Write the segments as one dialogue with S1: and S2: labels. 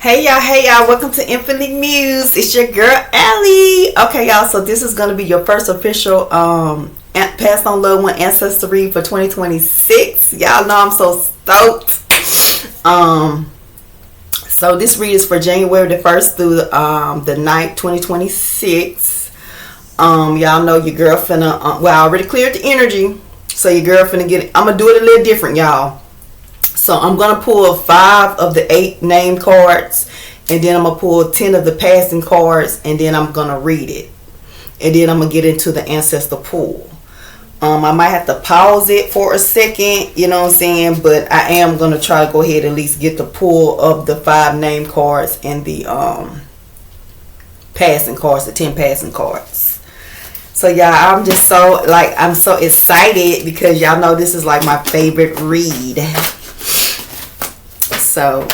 S1: Hey y'all, welcome to Infinite Muse. It's your girl Allie. Okay y'all, so this is gonna be your first official Pass on Love One Ancestor read for 2026. Y'all know I'm so stoked. So this read is for January the 1st through the 9th, 2026. Y'all know your girl finna I already cleared the energy. So your girl finna get it. I'm gonna do it a little different, y'all. So I'm going to pull 5 of the 8 name cards, and then I'm going to pull 10 of the passing cards, and then I'm going to read it. And then I'm going to get into the Ancestor pool. I might have to pause it for a second, you know what I'm saying? But I am going to try to go ahead and at least get the pull of the 5 name cards and the passing cards, the 10 passing cards. So y'all, I'm just so, I'm so excited because y'all know this is like my favorite read. So,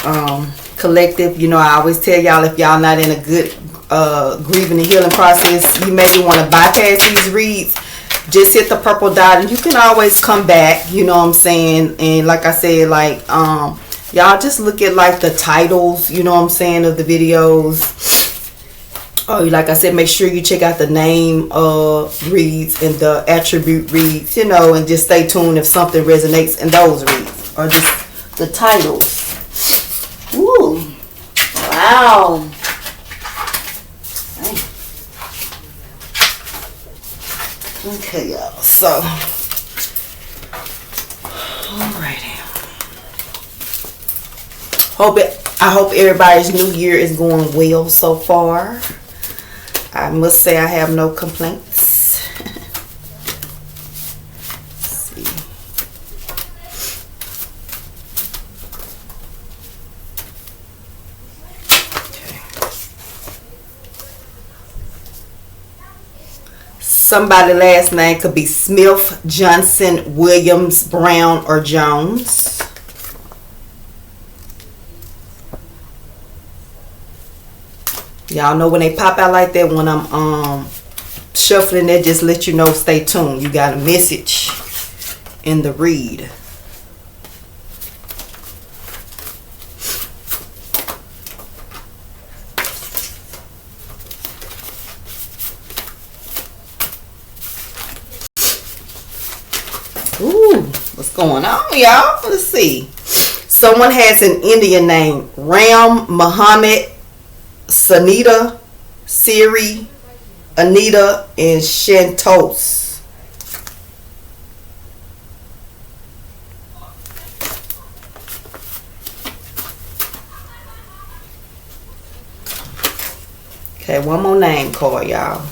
S1: collective, you know, I always tell y'all if y'all not in a good grieving and healing process, you maybe want to bypass these reads. Just hit the purple dot and you can always come back, you know what I'm saying? And like I said, y'all just look at like the titles, you know what I'm saying, of the videos. Oh, like I said, make sure you check out the name reads and the attribute reads, you know, and just stay tuned if something resonates in those reads or just the titles. Ooh, wow. Okay, y'all. So, alrighty. I hope everybody's new year is going well so far. I must say I have no complaints. Somebody's last name could be Smith, Johnson, Williams, Brown, or Jones. Y'all know when they pop out like that, when I'm shuffling that, just let you know, stay tuned. You got a message in the read. Ooh, what's going on, y'all? Let's see. Someone has an Indian name. Ram, Muhammad, Sanita, Siri, Anita, and Shantos. Okay, one more name card, y'all.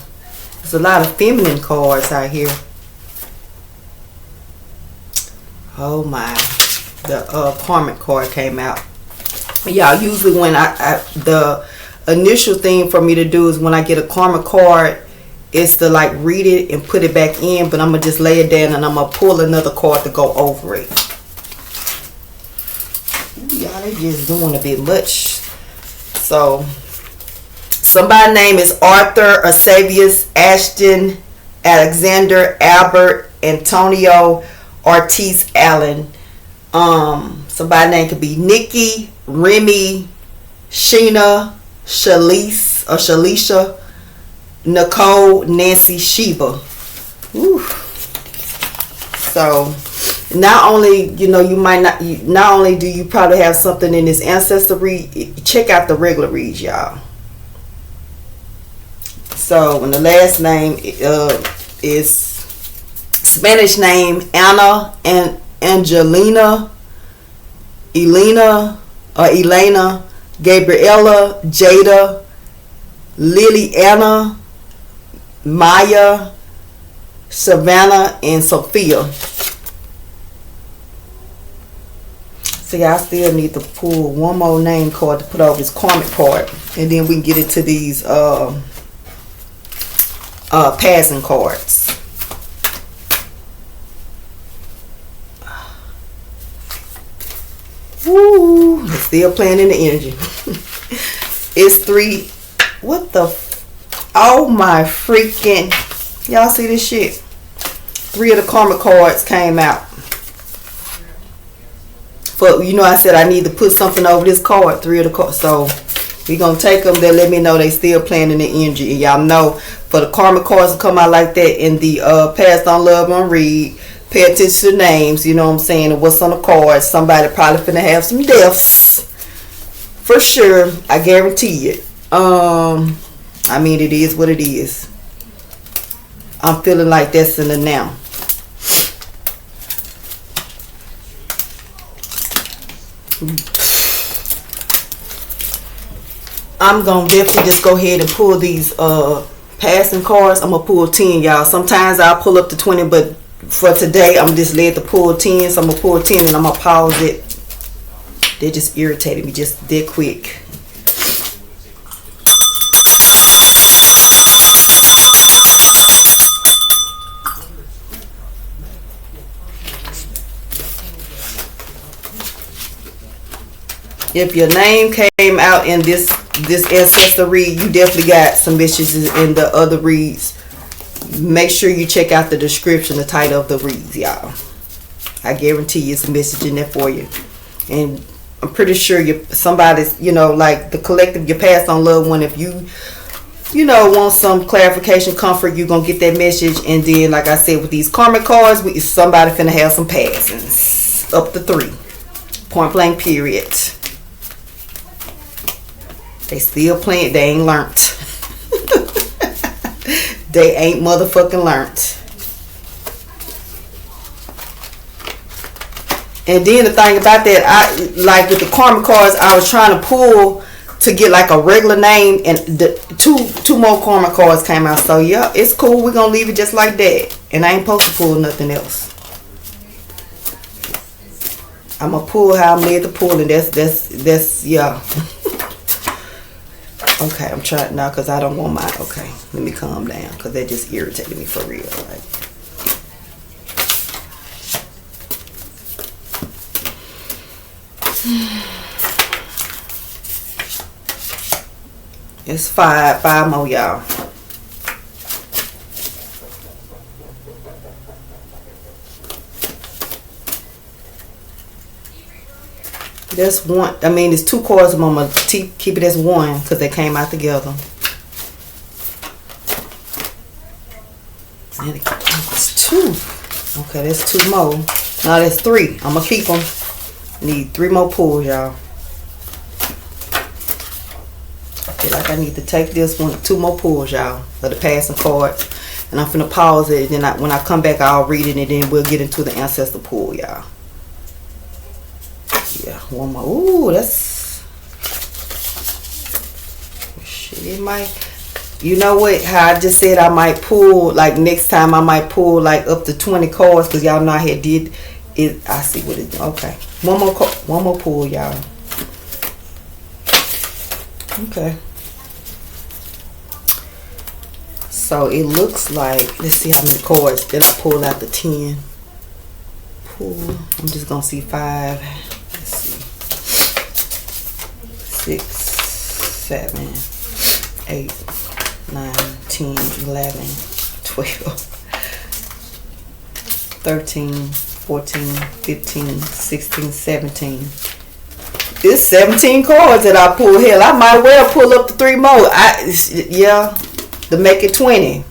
S1: There's a lot of feminine cards out here. Oh my, the karmic card came out. Y'all, usually when the initial thing for me to do is when I get a karmic card is to like read it and put it back in, but I'm gonna just lay it down and I'm gonna pull another card to go over it. Y'all, they just doing a bit much. So somebody's name is Arthur, Asavius, Ashton, Alexander, Albert, Antonio, Ortiz Allen. Somebody's name could be Nikki, Remy, Sheena, Shalise or Shalisha, Nicole, Nancy, Sheba. Woo. So not only, you know, not only do you probably have something in this ancestor read, check out the regular reads, y'all. So when the last name is Spanish name Anna and Angelina, Elena, Gabriela, Jada, Liliana, Maya, Savannah, and Sophia. See, I still need to pull one more name card to put over this karmic card, and then we can get into these passing cards. Woo, still playing in the energy. It's 3. What the? Oh my freaking! Y'all see this shit? 3 of the karma cards came out for, you know, I said I need to put something over this card, 3 of the cards. So we gonna take them. They let me know they still playing in the energy. And y'all know for the karma cards to come out like that in the Passed on Love on read, pay attention to names, you know what I'm saying, and what's on the cards. Somebody probably finna have some deaths. For sure. I guarantee it. I mean, it is what it is. I'm feeling like that's in the now. I'm gonna definitely just go ahead and pull these passing cards. I'm gonna pull 10, y'all. Sometimes I'll pull up to 20, but for today I'm just led to pull 10. So I'm gonna pull 10 and I'm gonna pause it. They just irritated me just that quick. If your name came out in this ancestor read, you definitely got some messages in the other reads. Make sure you check out the description, the title of the reads, y'all. I guarantee you some message in there for you. And I'm pretty sure somebody's, you know, like the collective, your past on loved one, if you know, want some clarification, comfort, you're gonna get that message. And then, like I said, with these karmic cards, somebody finna have some passings up to 3, point blank, period. They still playing. They ain't learned. They ain't motherfucking learned. And then the thing about that, I like with the karma cards, I was trying to pull to get like a regular name, and the two more karma cards came out. So yeah, it's cool. We're gonna leave it just like that. And I ain't supposed to pull nothing else. I'm gonna pull how I'm led to pull, and that's yeah. Okay, I'm trying now because I don't want my. Okay, let me calm down because that just irritated me for real. Like, it's 5 more, y'all. That's one. I mean, there's 2 cards. I'm gonna keep it as 1 because they came out together. And it's 2. Okay, that's 2 more. No, that's 3. I'm gonna keep them. Need 3 more pulls, y'all. Okay, like I need to take this one. 2 more pulls, y'all, for the passing cards. And I'm finna pause it. And then when I come back, I'll read it, and then we'll get into the ancestor pull, y'all. Yeah, 1 more. Ooh, that's shit. It might, you know what? How I just said I might pull, like next time I might pull like up to 20 cards because y'all know I had did it. I see what it. Okay, 1 more pull, y'all. Okay. So it looks like, let's see how many cards did I pull out the 10. Pull. I'm just gonna see 5. 6, 7, 8, 9, 10, 11, 12, 13, 14, 15, 16, 17. It's 17 cards that I pull. Hell, I might well pull up to 3 more. Yeah, to make it 20.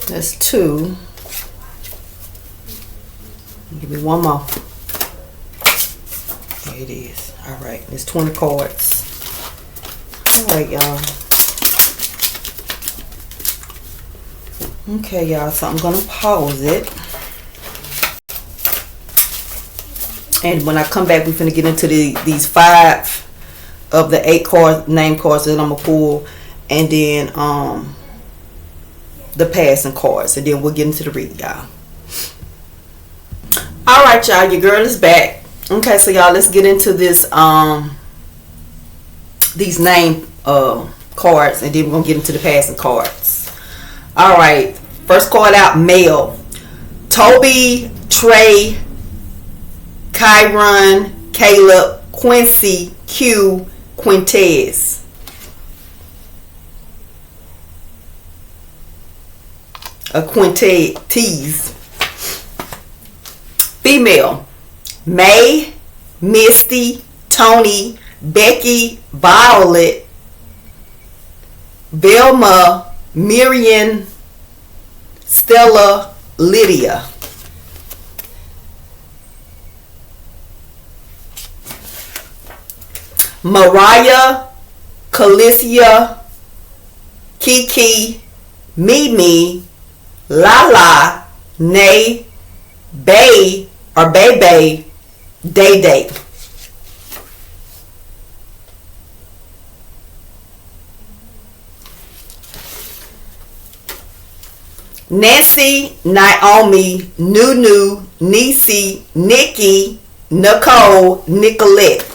S1: That's 2. Give me 1 more. There it is. All right, it's 20 cards. All right, y'all. Okay, y'all. So I'm gonna pause it, and when I come back, we're gonna get into these 5 of the 8 card name cards that I'm gonna pull, and then the passing cards, and then we'll get into the read, y'all. All right, y'all, your girl is back. Okay, so y'all, let's get into this these name cards, and then we're gonna get into the passing cards. All right, first card out, male. Toby Trey, Kyron, Caleb, Quincy, Q, Quintez. Quintez. Female: May, Misty, Tony, Becky, Violet, Velma, Miriam, Stella, Lydia. Mariah, Calicia, Kiki, Mimi, Lala, Nay, Bay or Bebe, Day Day. Nancy, Naomi, Nunu, Niecy, Nikki, Nicole, Nicolette.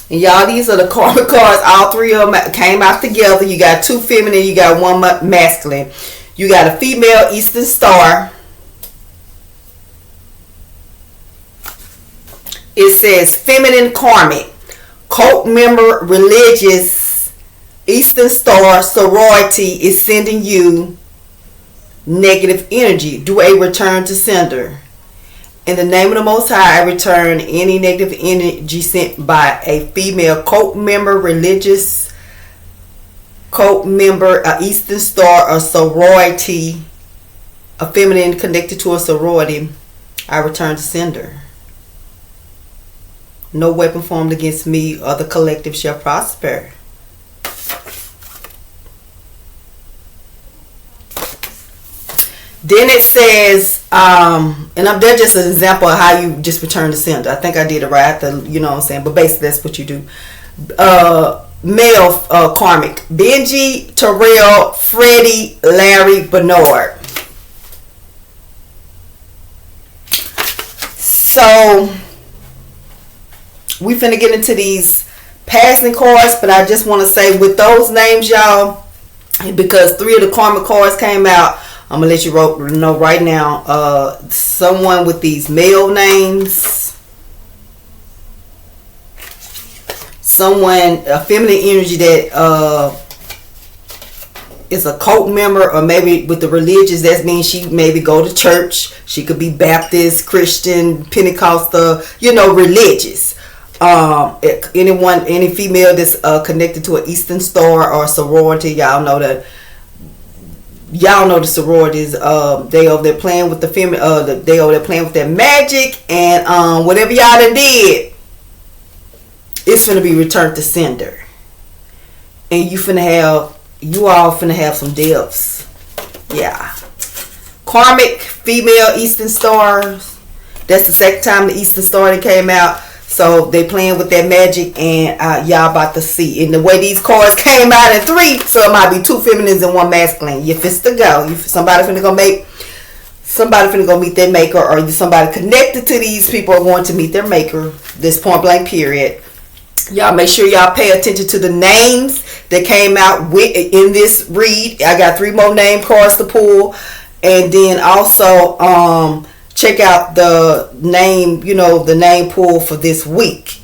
S1: And y'all, these are the karma cards. All three of them came out together. You got two feminine, you got one masculine. You got a female Eastern Star. It says feminine karmic, cult member, religious, Eastern Star, sorority is sending you negative energy. Do a return to sender. In the name of the Most High, I return any negative energy sent by a female cult member, religious cult member, a Eastern Star, a sorority, a feminine connected to a sorority. I return to sender. No weapon formed against me or the collective shall prosper. Then it says, and that's just an example of how you just return to sender. I think I did it right, you know what I'm saying? But basically, that's what you do. Male karmic: Benji, Terrell, Freddie, Larry, Bernard. So, we finna get into these passing cards, but I just want to say with those names, y'all, because 3 of the karmic cards came out, I'm gonna let you know right now. Someone with these male names, someone, a feminine energy that is a cult member, or maybe with the religious, that means she maybe go to church. She could be Baptist, Christian, Pentecostal, religious. Any female that's connected to an Eastern Star or sorority, y'all know the sororities. They over there playing with the feminine. They over there playing with their magic, and whatever y'all done did, it's gonna be returned to sender. And you all finna have some deaths. Yeah. Karmic female Eastern Stars. That's the second time the Eastern Star that came out. So they playing with that magic, and y'all about to see. And the way these cards came out in 3, so it might be 2 feminines and 1 masculine. If it's to go, somebody finna go meet their maker, or somebody connected to these people are going to meet their maker. This point blank period. Y'all make sure y'all pay attention to the names that came out in this read. I got 3 more name cards to pull, and then also check out the name, the name pool for this week.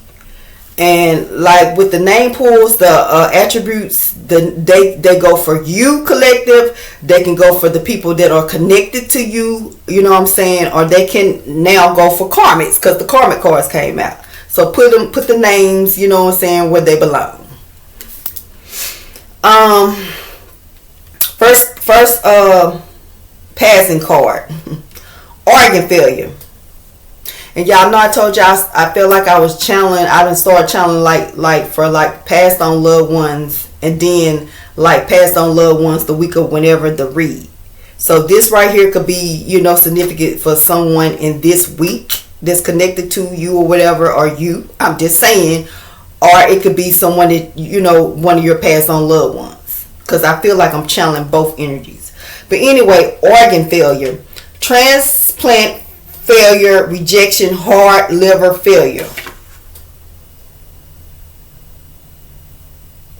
S1: And like with the name pools, the attributes, they go for you collective. They can go for the people that are connected to you, you know what I'm saying? Or they can now go for karmics, because the karmic cards came out. So put the names, you know what I'm saying, where they belong. First passing card. Organ failure. And y'all know I told y'all I felt like I was channeling. I done started channeling like for passed on loved ones, and then passed on loved ones the week of whenever the read. So this right here could be, significant for someone in this week that's connected to you or whatever, or you. I'm just saying. Or it could be someone that, one of your passed on loved ones. Because I feel like I'm channeling both energies. But anyway, organ failure. Transplant failure, rejection, heart, liver failure.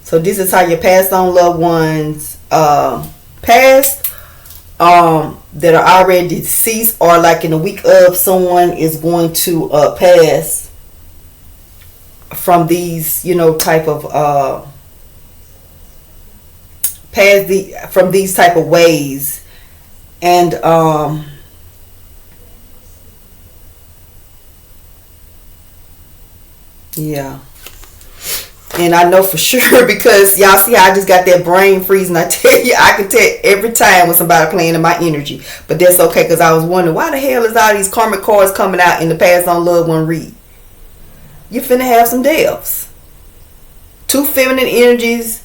S1: So this is how your passed on loved ones passed, that are already deceased, or like in the week of, someone is going to pass from these, type of from these type of ways. And yeah. And I know for sure, because y'all see how I just got that brain freeze, and I tell you, I can tell every time when somebody playing in my energy. But that's okay, because I was wondering, why the hell is all these karmic cards coming out in the Pass on Loved One read? You finna have some deaths. Two feminine energies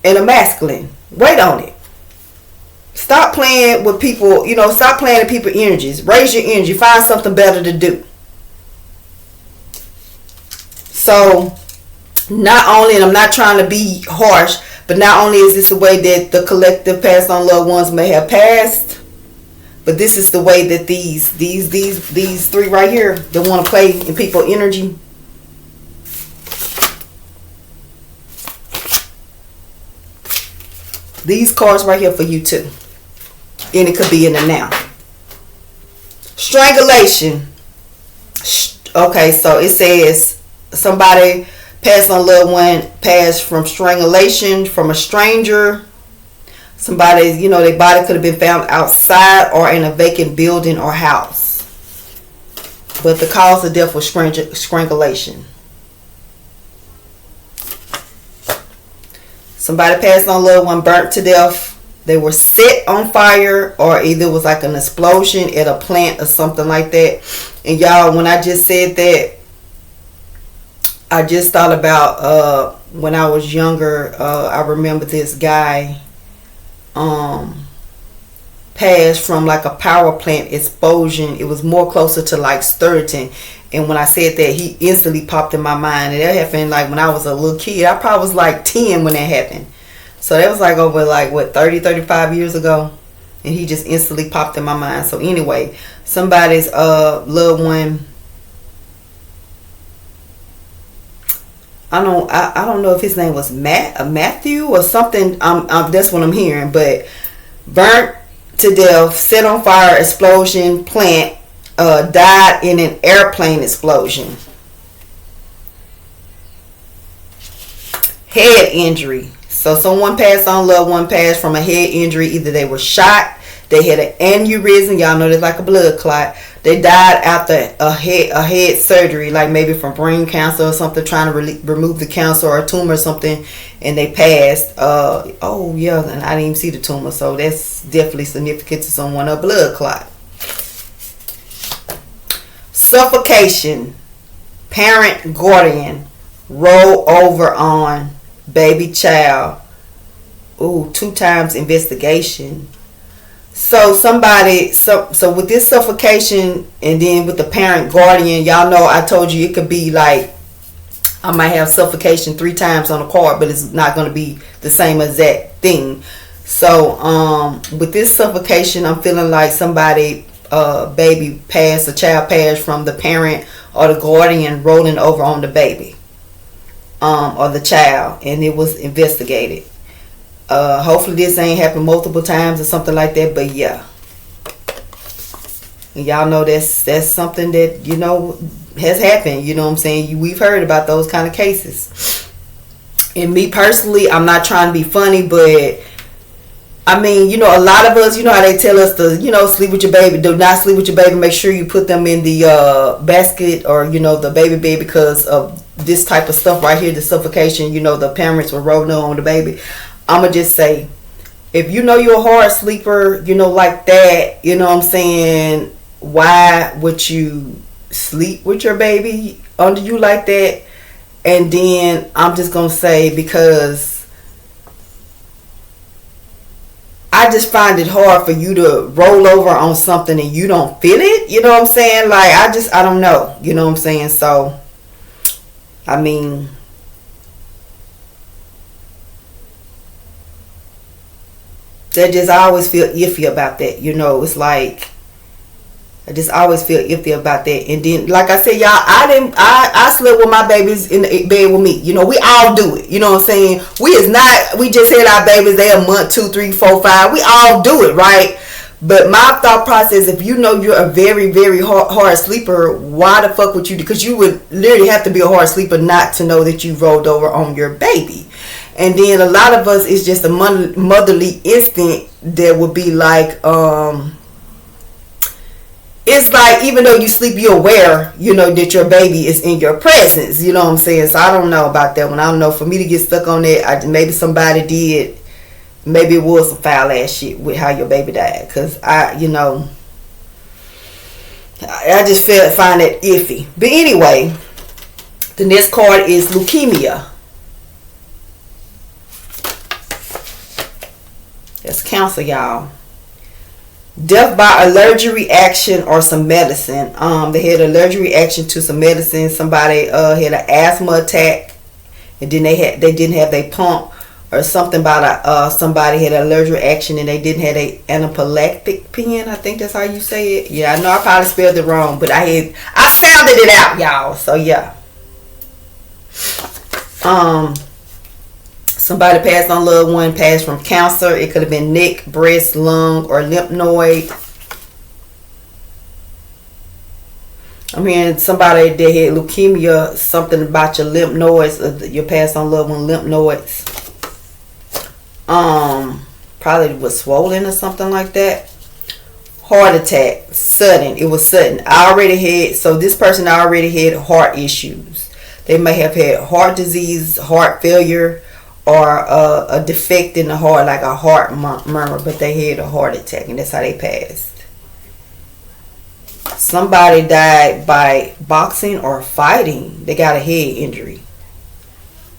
S1: and a masculine. Wait on it. Stop playing with people, stop playing with people's energies. Raise your energy. Find something better to do. So, not only, and I'm not trying to be harsh, but not only is this the way that the collective passed on loved ones may have passed, but this is the way that these three right here that want to play in people's energy. These cards right here for you too. And it could be in the now. Strangulation. Okay, so it says somebody passed on loved one, passed from strangulation from a stranger. Somebody, their body could have been found outside or in a vacant building or house. But the cause of death was strangulation. Somebody passed on loved one, burnt to death. They were set on fire, or either it was like an explosion at a plant or something like that. And y'all, when I just said that, I just thought about when I was younger. I remember this guy passed from like a power plant explosion. It was more closer to like Sturgeon. And when I said that, he instantly popped in my mind. And that happened like when I was a little kid. I probably was like 10 when that happened. So that was like over like 35 years ago. And he just instantly popped in my mind. So anyway, somebody's loved one, I don't know if his name was Matthew or something. That's what I'm hearing. But burnt to death, set on fire, explosion, plant, died in an airplane explosion. Head injury. So someone passed on, loved one passed from a head injury. Either they were shot, they had an aneurysm. Y'all know that's like a blood clot. They died after a head surgery, like maybe from brain cancer or something, trying to remove the cancer or a tumor or something, and they passed. Oh yeah, and I didn't even see the tumor, so that's definitely significant to someone. A blood clot. Suffocation. Parent guardian roll over on baby child. Ooh, 2 times investigation. So somebody, so with this suffocation, and then with the parent guardian, y'all know I told you it could be like, I might have suffocation 3 times on the card, but it's not going to be the same exact thing. So with this suffocation, I'm feeling like somebody, baby passed, a child passed from the parent or the guardian rolling over on the baby, or the child, and it was investigated. Hopefully this ain't happened multiple times or something like that, but yeah. And y'all know that's something that, has happened. You know what I'm saying? We've heard about those kind of cases. And me personally, I'm not trying to be funny, but I mean, a lot of us, how they tell us to, sleep with your baby. Do not sleep with your baby. Make sure you put them in the basket or, the baby bed, because of this type of stuff right here, the suffocation. The parents were rolling on the baby. I'm going to just say, if you're a hard sleeper, like that, what I'm saying, why would you sleep with your baby under you like that? And then I'm just going to say, because I just find it hard for you to roll over on something and you don't feel it. You know what I'm saying? Like, I don't know. You know what I'm saying? So, I mean, I always feel iffy about that. It's like, I just always feel iffy about that. And then, like I said, y'all, I slept with my babies in the bed with me. You know, we all do it. You know what I'm saying? We just had our babies, they a month, 2, 3, 4, 5. We all do it, right? But my thought process, if you know you're a very, very hard sleeper, why the fuck would you do? Because you would literally have to be a hard sleeper not to know that you rolled over on your baby. And then a lot of us, it's just a motherly instinct that would be like, it's like, even though you sleep, you're aware, you know, that your baby is in your presence. You know what I'm saying? So I don't know about that one. I don't know. For me to get stuck on that, maybe somebody did. Maybe it was some foul ass shit with how your baby died. Because I just find it iffy. But anyway, the next card is leukemia. That's cancer, y'all. Death by allergic reaction or some medicine. They had an allergic reaction to some medicine. Somebody had an asthma attack, and then they didn't have their pump, or something about somebody had an allergic reaction and they didn't have a anaphylactic pen. I think that's how you say it. Yeah, I know I probably spelled it wrong, but I sounded it out, y'all. So yeah. Somebody passed on, loved one passed from cancer. It could have been neck, breast, lung, or lymph node. I mean, somebody that had leukemia, something about your lymph nodes, your passed on loved one lymph nodes. Probably was swollen or something like that. Heart attack, sudden. It was sudden. This person already had heart issues. They may have had heart disease, heart failure, or a defect in the heart, like a heart murmur, but they had a heart attack, and that's how they passed. Somebody died by boxing or fighting. They got a head injury.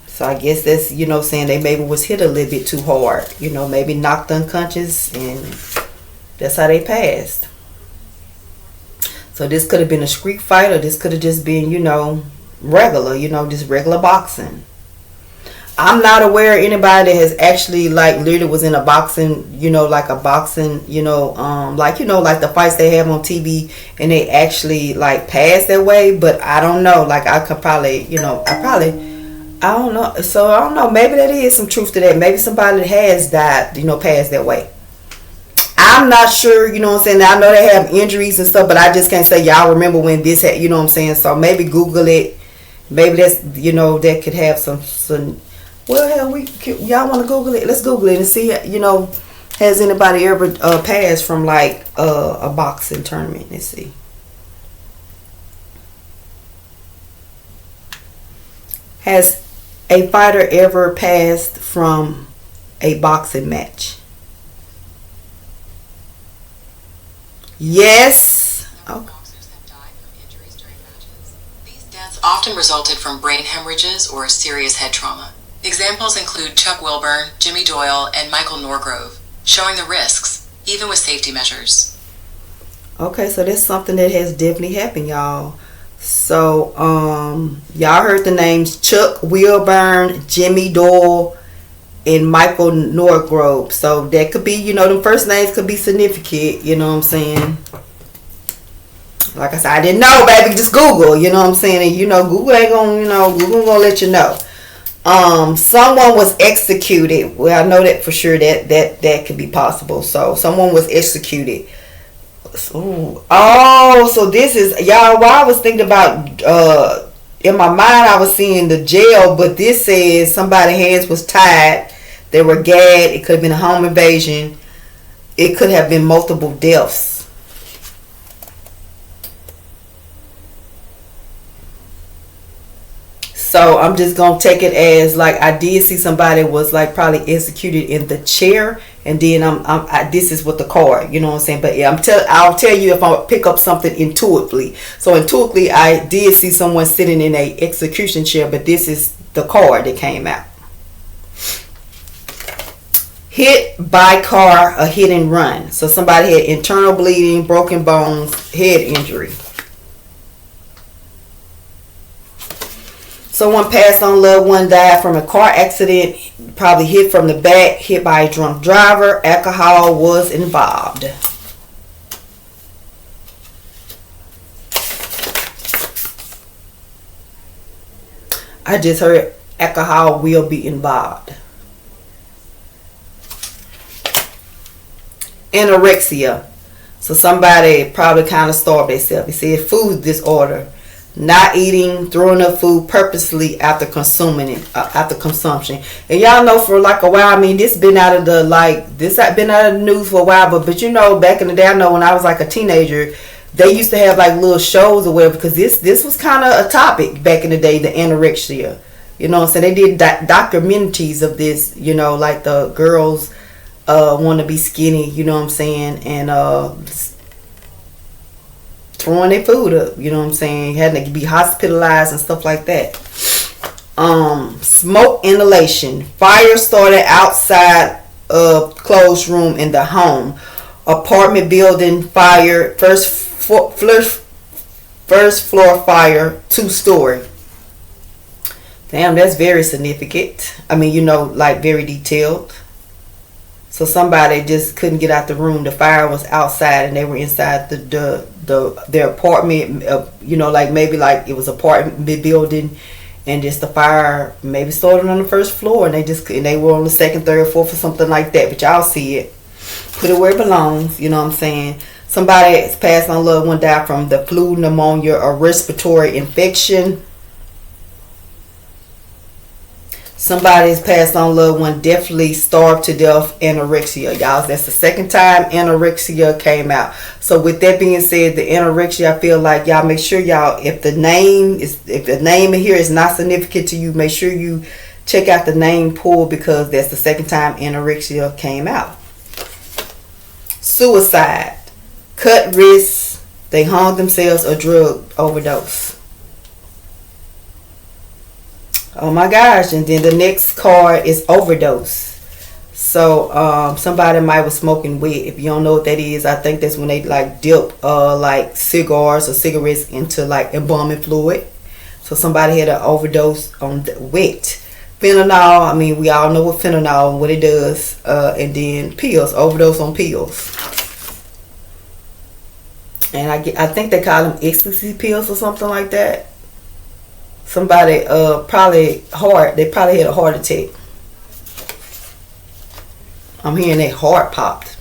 S1: So I guess that's, saying they maybe was hit a little bit too hard. Maybe knocked unconscious, and that's how they passed. So this could have been a street fight, or this could have just been, regular, just regular boxing. I'm not aware of anybody that has actually, like, literally was in a boxing, like a boxing, like the fights they have on TV, and they actually, like, pass that way. But I don't know. Like, I could probably, I don't know. So I don't know. Maybe that is some truth to that. Maybe somebody that has died, passed that way. I'm not sure, what I'm saying. I know they have injuries and stuff, but I just can't say, y'all remember when this had, what I'm saying. So maybe Google it. Maybe that's, that could have some. Well, hell, y'all want to Google it? Let's Google it and see, has anybody ever passed from, like, a boxing tournament? Let's see. Has a fighter ever passed from a boxing match? Yes. Okay.
S2: Boxers have died from injuries during matches. These deaths often resulted from brain hemorrhages or serious head trauma. Examples include Chuck Wilburn, Jimmy Doyle, and Michael Norgrove, showing the risks, even with safety measures.
S1: Okay, so that's something that has definitely happened, y'all. So, y'all heard the names Chuck Wilburn, Jimmy Doyle, and Michael Norgrove. So that could be, them first names could be significant, what I'm saying? Like I said, I didn't know, baby. Just Google, what I'm saying? And, Google ain't gonna, Google gonna let you know. Someone was executed. Well, I know that for sure that could be possible. So someone was executed. So this is, y'all, while I was thinking about, in my mind I was seeing the jail, but this says somebody's hands was tied. They were gagged. It could have been a home invasion. It could have been multiple deaths. So I'm just going to take it as, like, I did see somebody was, like, probably executed in the chair. And then this is what the card, what I'm saying? But yeah, I'll tell you if I pick up something intuitively. So intuitively, I did see someone sitting in a execution chair, but this is the card that came out. Hit by car, a hit and run. So somebody had internal bleeding, broken bones, head injury. Someone passed on, loved one died from a car accident, probably hit from the back, hit by a drunk driver. Alcohol was involved. I just heard alcohol will be involved. Anorexia. So somebody probably kind of starved themselves. It said food disorder, not eating, throwing up food purposely after consuming it, after consumption. And y'all know for like a while, I mean, this been out of the been out of the news for a while. But you know, back in the day, I know when I was like a teenager, they used to have like little shows or whatever, because this was kind of a topic back in the day, the anorexia. You know what I'm saying? They did documentaries of this. You know, like the girls want to be skinny. You know what I'm saying? And throwing their food up. You know what I'm saying? Having to be hospitalized and stuff like that. Smoke inhalation. Fire started outside of closed room in the home. Apartment building fire. First floor fire, 2-story. Damn, that's very significant. I mean, you know, like very detailed. So somebody just couldn't get out the room. The fire was outside, and they were inside their apartment. You know, like maybe like it was apartment building, and just the fire maybe started on the first floor, and they were on the second, third, fourth, or something like that. But y'all see it. Put it where it belongs. You know what I'm saying? Somebody has passed on, loved one died from the flu, pneumonia, or respiratory infection. Somebody has passed on, loved one definitely starved to death, anorexia. Y'all, that's the second time anorexia came out. So with that being said, the anorexia, I feel like y'all make sure y'all, if the name in here is not significant to you, make sure you check out the name pool, because that's the second time anorexia came out. Suicide. Cut wrists, they hung themselves, or drug overdose. Oh my gosh. And then the next card is overdose. So somebody might was smoking weed. If you don't know what that is, I think that's when they like dip like cigars or cigarettes into like embalming fluid. So somebody had an overdose on the wet. Fentanyl, I mean, we all know what fentanyl and what it does. And then pills, overdose on pills. And I think they call them ecstasy pills or something like that. Somebody they probably had a heart attack. I'm hearing their heart popped.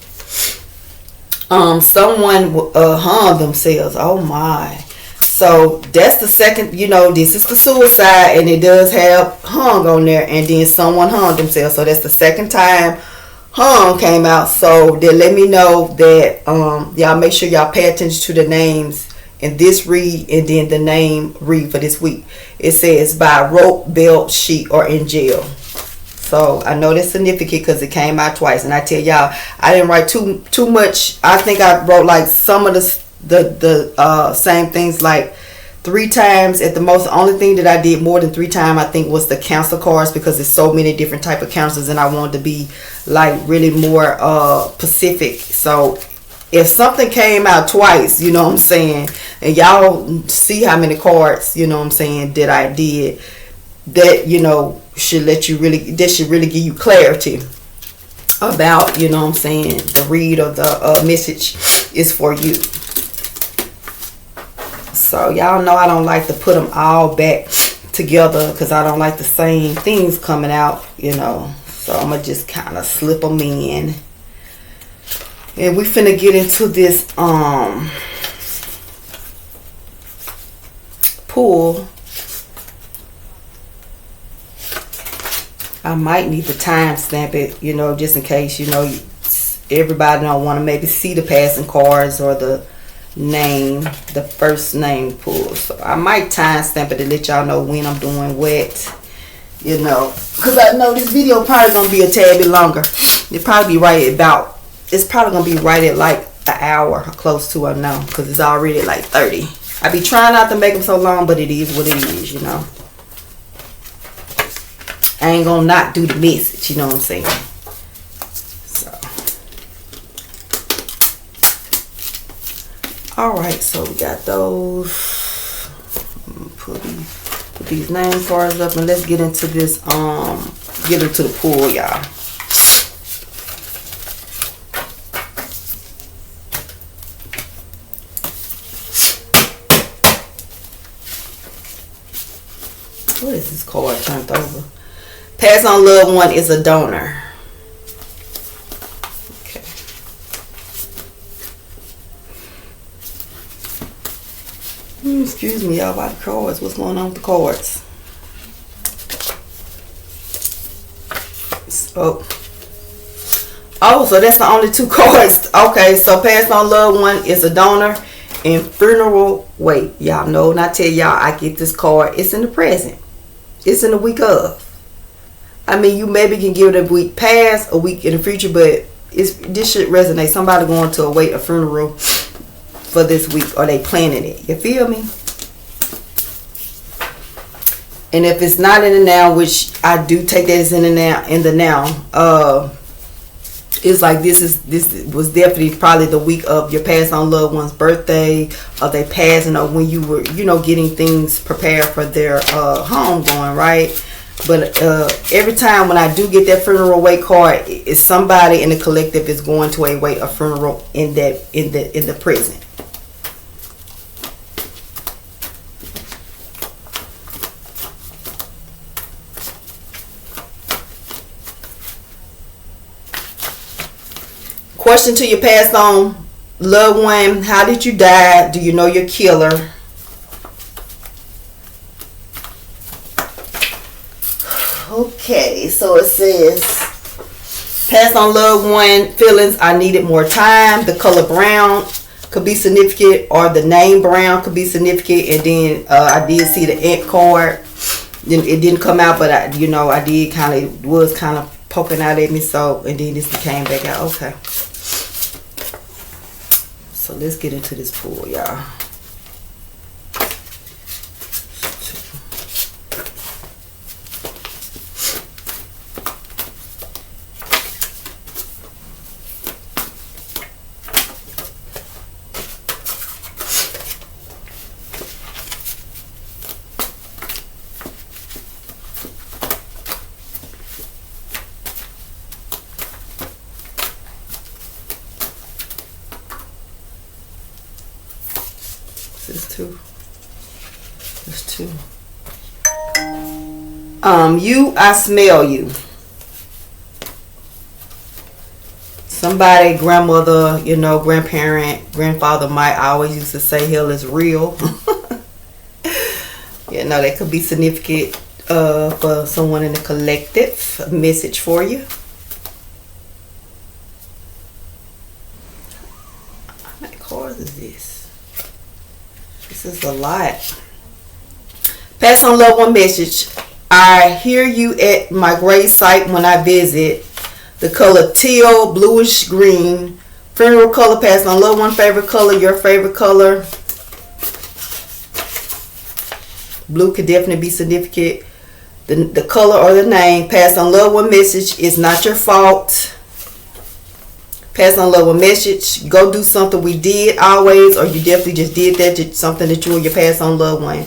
S1: Someone harmed themselves. Oh my. So that's the second, you know, this is the suicide, and it does have hung on there, and then someone harmed themselves. So that's the second time hung came out. So they let me know that y'all make sure y'all pay attention to the names in this read, and then the name read for this week. It says by rope, belt, sheet, or in jail. So I know that's significant because it came out twice. And I tell y'all, I didn't write too much. I think I wrote like some of the same things like 3 times at the most. The only thing that I did more than 3 times, I think, was the counsel cards, because there's so many different type of counselors, and I wanted to be like really more specific. So if something came out twice, you know what I'm saying, and y'all see how many cards, you know what I'm saying, that I did, that, you know, should really give you clarity about, you know what I'm saying, the read of the message is for you. So y'all know I don't like to put them all back together, because I don't like the same things coming out, you know. So I'm going to just kind of slip them in. And we finna get into this pool. I might need to timestamp it, you know, just in case, you know, everybody don't want to maybe see the passing cards or the name, the first name pool. So I might timestamp it to let y'all know when I'm doing what, you know, because I know this video probably gonna be a tad bit longer. It's probably gonna be right at like an hour, close to it now, because it's already like 30. I be trying not to make them so long, but it is what it is, you know. I ain't gonna not do the message, you know what I'm saying. So, all right, so we got those. Put these name cards up, and let's get into this. Get into the pool, y'all. What is this card turned over? Passed on loved one is a donor. Okay. Excuse me, y'all, about the cards. What's going on with the cards? Oh, so that's the only 2 cards. Okay, so passed on loved one is a donor and funeral wait. Y'all know, and I tell y'all, I get this card. It's in the present. It's in the week of. I mean, you maybe can give it a week past, a week in the future, but this should resonate. Somebody going to await a funeral for this week, or they planning it. You feel me? And if it's not in the now, which I do take that as in the now, it's like this was definitely probably the week of your passed on loved one's birthday, or they passing, or when you were, getting things prepared for their home going, right? But every time when I do get that funeral wake card, it's somebody in the collective is going to await a funeral in the present. Question to your passed on loved one: how did you die? Do you know your killer? Okay, so it says passed on loved one feelings: I needed more time. The color brown could be significant, or the name Brown could be significant. And then I did see the ant card. Then it didn't come out, but I did was kind of poking out at me. So, and then this came back out. Okay. So let's get into this pool, y'all. There's two. I smell you. Somebody, grandmother, grandparent, grandfather might always used to say hell is real. That could be significant for someone in the collective. A message for you. How many cards is this? This is a lot. Pass on loved one message. I hear you at my grave site when I visit. The color teal, bluish green. Funeral color, pass on loved one favorite color, your favorite color. Blue could definitely be significant. The color or the name. Pass on loved one message. It's not your fault. Pass on loved one message. Go do something we did always, or you definitely just did that. Something that you and your pass on loved one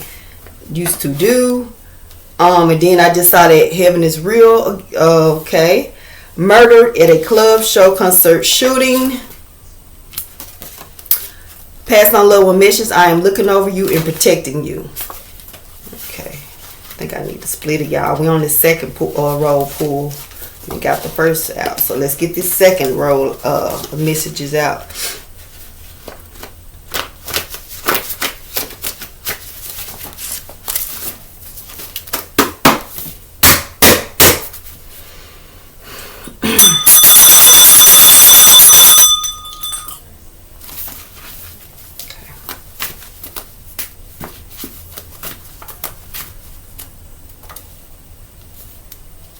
S1: used to do. And then I just saw that heaven is real. Okay. Murder at a club, show, concert, shooting. Pass on loved one message. I am looking over you and protecting you. Okay. I think I need to split it, y'all. We on the second roll pool. We got the first out. So let's get this second roll of messages out.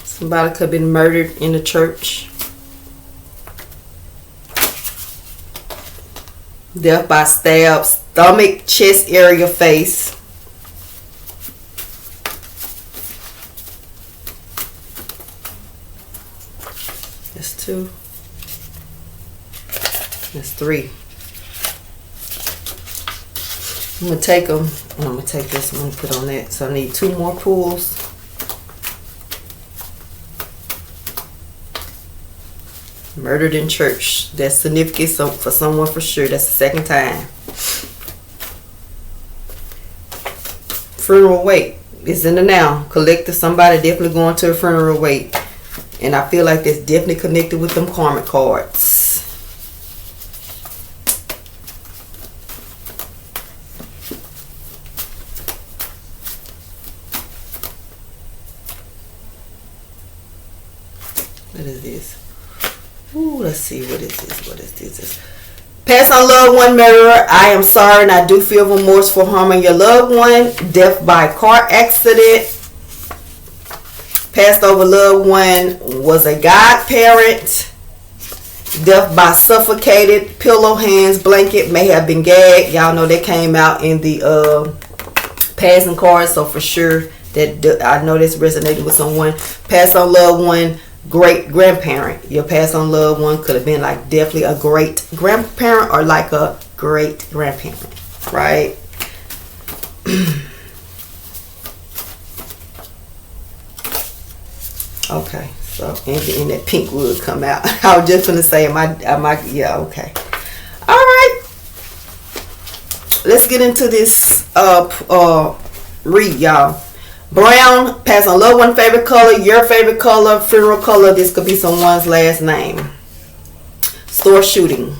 S1: Somebody could have been murdered in the church. Death by stab, stomach, chest area, face. That's two. That's three. I'm going to take them. I'm going to take this one and put on that. So I need two more pulls. Murdered in church. That's significant. So for someone for sure. That's the second time. Funeral wake. It's in the now. Collective, somebody definitely going to a funeral wait. And I feel like that's definitely connected with them karmic cards. What is this? Ooh, let's see. What is this? What is this? Pass on loved one, murderer. I am sorry and I do feel remorse for harming your loved one. Death by car accident. Passed over loved one was a godparent. Death by suffocated. Pillow, hands, blanket, may have been gagged. Y'all know that came out in the passing cards, so for sure that I know this resonated with someone. Passed on loved one, great grandparent. Your passed on loved one could have been like definitely a great grandparent or like a great grandparent, right? Okay, so and that pink would come out. I was just gonna say, yeah, okay. All right, let's get into this read, y'all. Brown, pass on loved one favorite color, your favorite color, funeral color. This could be someone's last name. Store shooting.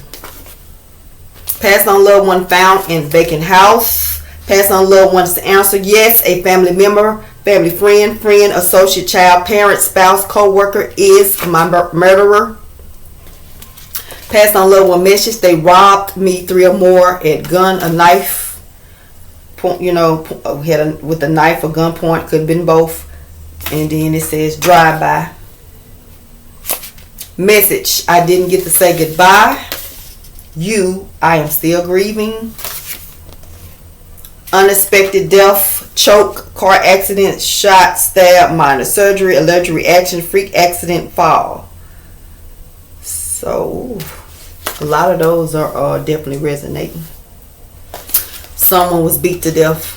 S1: Pass on loved one found in vacant house. Pass on loved one's answer yes. A family member, family friend, associate, child, parent, spouse, co-worker is my murderer. Pass on loved one message. They robbed me 3 or more at gun, a knife. You know, with a knife or gunpoint, could have been both. And then it says drive by. Message, I didn't get to say goodbye. You, I am still grieving. Unexpected death, choke, car accident, shot, stab, minor surgery, allergic reaction, freak accident, fall. So a lot of those are definitely resonating. Someone was beat to death.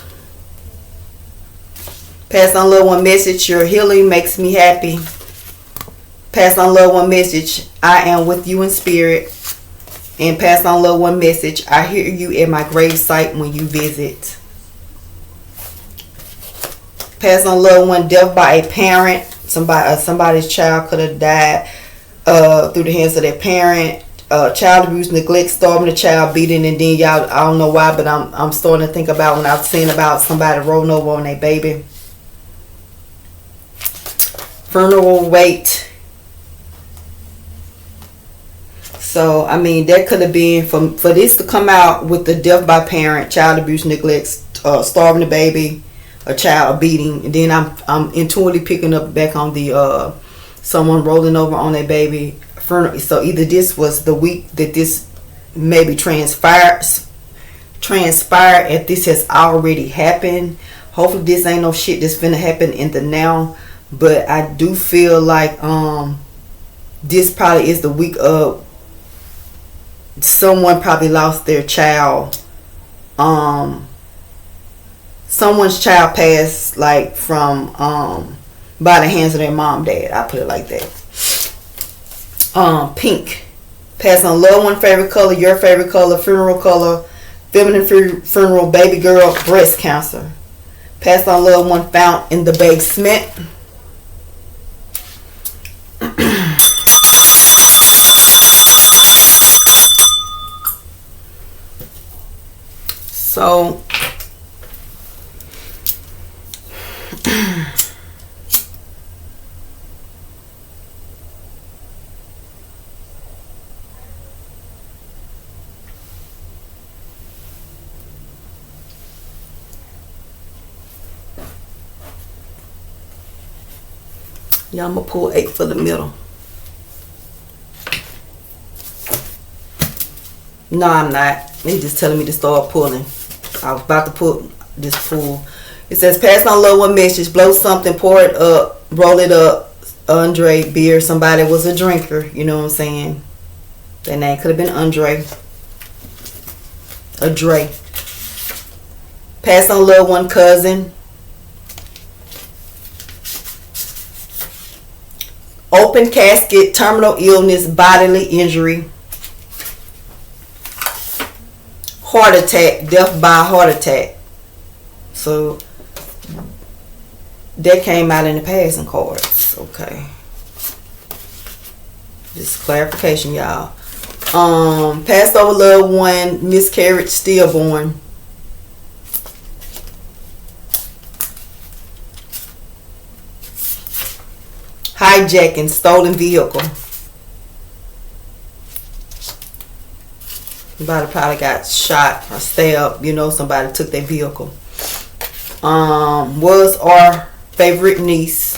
S1: Pass on loved one message. Your healing makes me happy. Pass on loved one message. I am with you in spirit. And pass on loved one message. I hear you at my grave site when you visit. Pass on loved one. Death by a parent. Somebody's child could have died through the hands of their parent. Child abuse, neglect, starving the child, beating, and then y'all, I don't know why, but I'm starting to think about when I've seen about somebody rolling over on their baby. Funeral wait. So I mean that could have been for this to come out with the death by parent, child abuse, neglect, starving the baby, a child beating, and then I'm intuitively picking up back on the someone rolling over on their baby. So either this was the week that this maybe transpired if this has already happened. Hopefully this ain't no shit that's finna happen in the now, but I do feel like this probably is the week of someone probably lost their child. Someone's child passed like from by the hands of their mom, dad. I put it like that. Pink. Pass on loved one favorite color, your favorite color, funeral color, feminine funeral, baby girl, breast cancer. Pass on loved one found in the basement. So yeah, I'm going to pull 8 for the middle. No, I'm not. They just telling me to start pulling. I was about to pull this pull. It says, pass on loved one message. Blow something, pour it up, roll it up. Andre, beer. Somebody was a drinker. You know what I'm saying? That name could have been Andre. A Dre. Pass on loved one cousin. Open casket, terminal illness, bodily injury. Heart attack, death by heart attack. So That came out in the passing cards. Okay. Just clarification, y'all. Passed over loved one, miscarriage, stillborn. Hijacking, stolen vehicle. Somebody probably got shot or stabbed. You know, somebody took their vehicle. Was our favorite niece.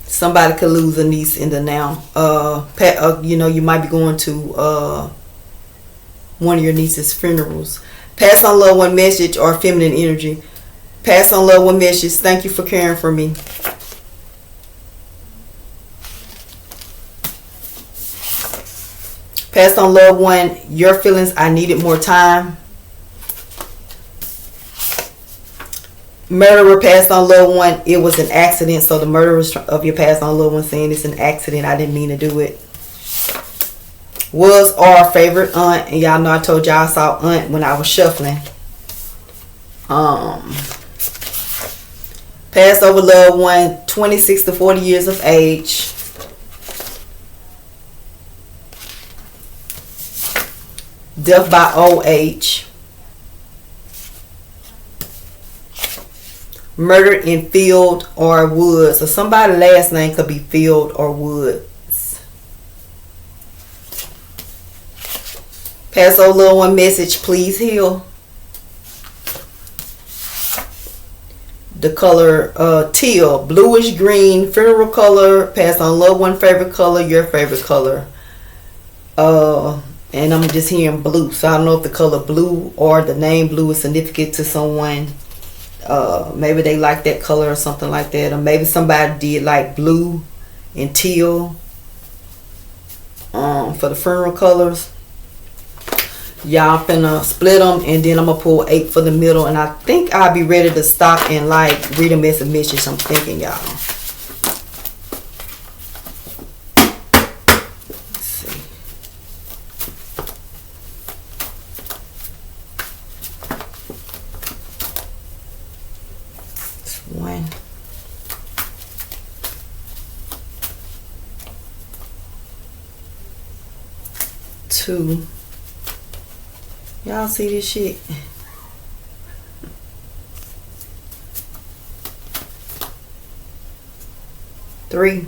S1: Somebody could lose a niece in the now. You know, you might be going to one of your niece's funerals. Pass on loved one message or feminine energy. Pass on loved one message. Thank you for caring for me. Passed on loved one, your feelings, I needed more time. Murderer, passed on loved one, it was an accident. So the murderer of your passed on loved one saying it's an accident, I didn't mean to do it. Was our favorite aunt, and y'all know I told y'all I saw aunt when I was shuffling. Passed over loved one, 26 to 40 years of age. Death by old age. Murdered in field or woods. So somebody's last name could be Field or Woods. Pass over loved one message, please heal. The color teal, bluish green, funeral color. Pass on loved one favorite color, your favorite color. And I'm just hearing blue. So I don't know if the color blue or the name blue is significant to someone. Maybe they like that color or something like that. Or maybe somebody did like blue and teal for the funeral colors. Y'all finna split them, and then I'm gonna pull 8 for the middle, and I think I'll be ready to stop and like read them as a message. I'm thinking, y'all. Let's see. It's 1. Two. Y'all see this shit? Three.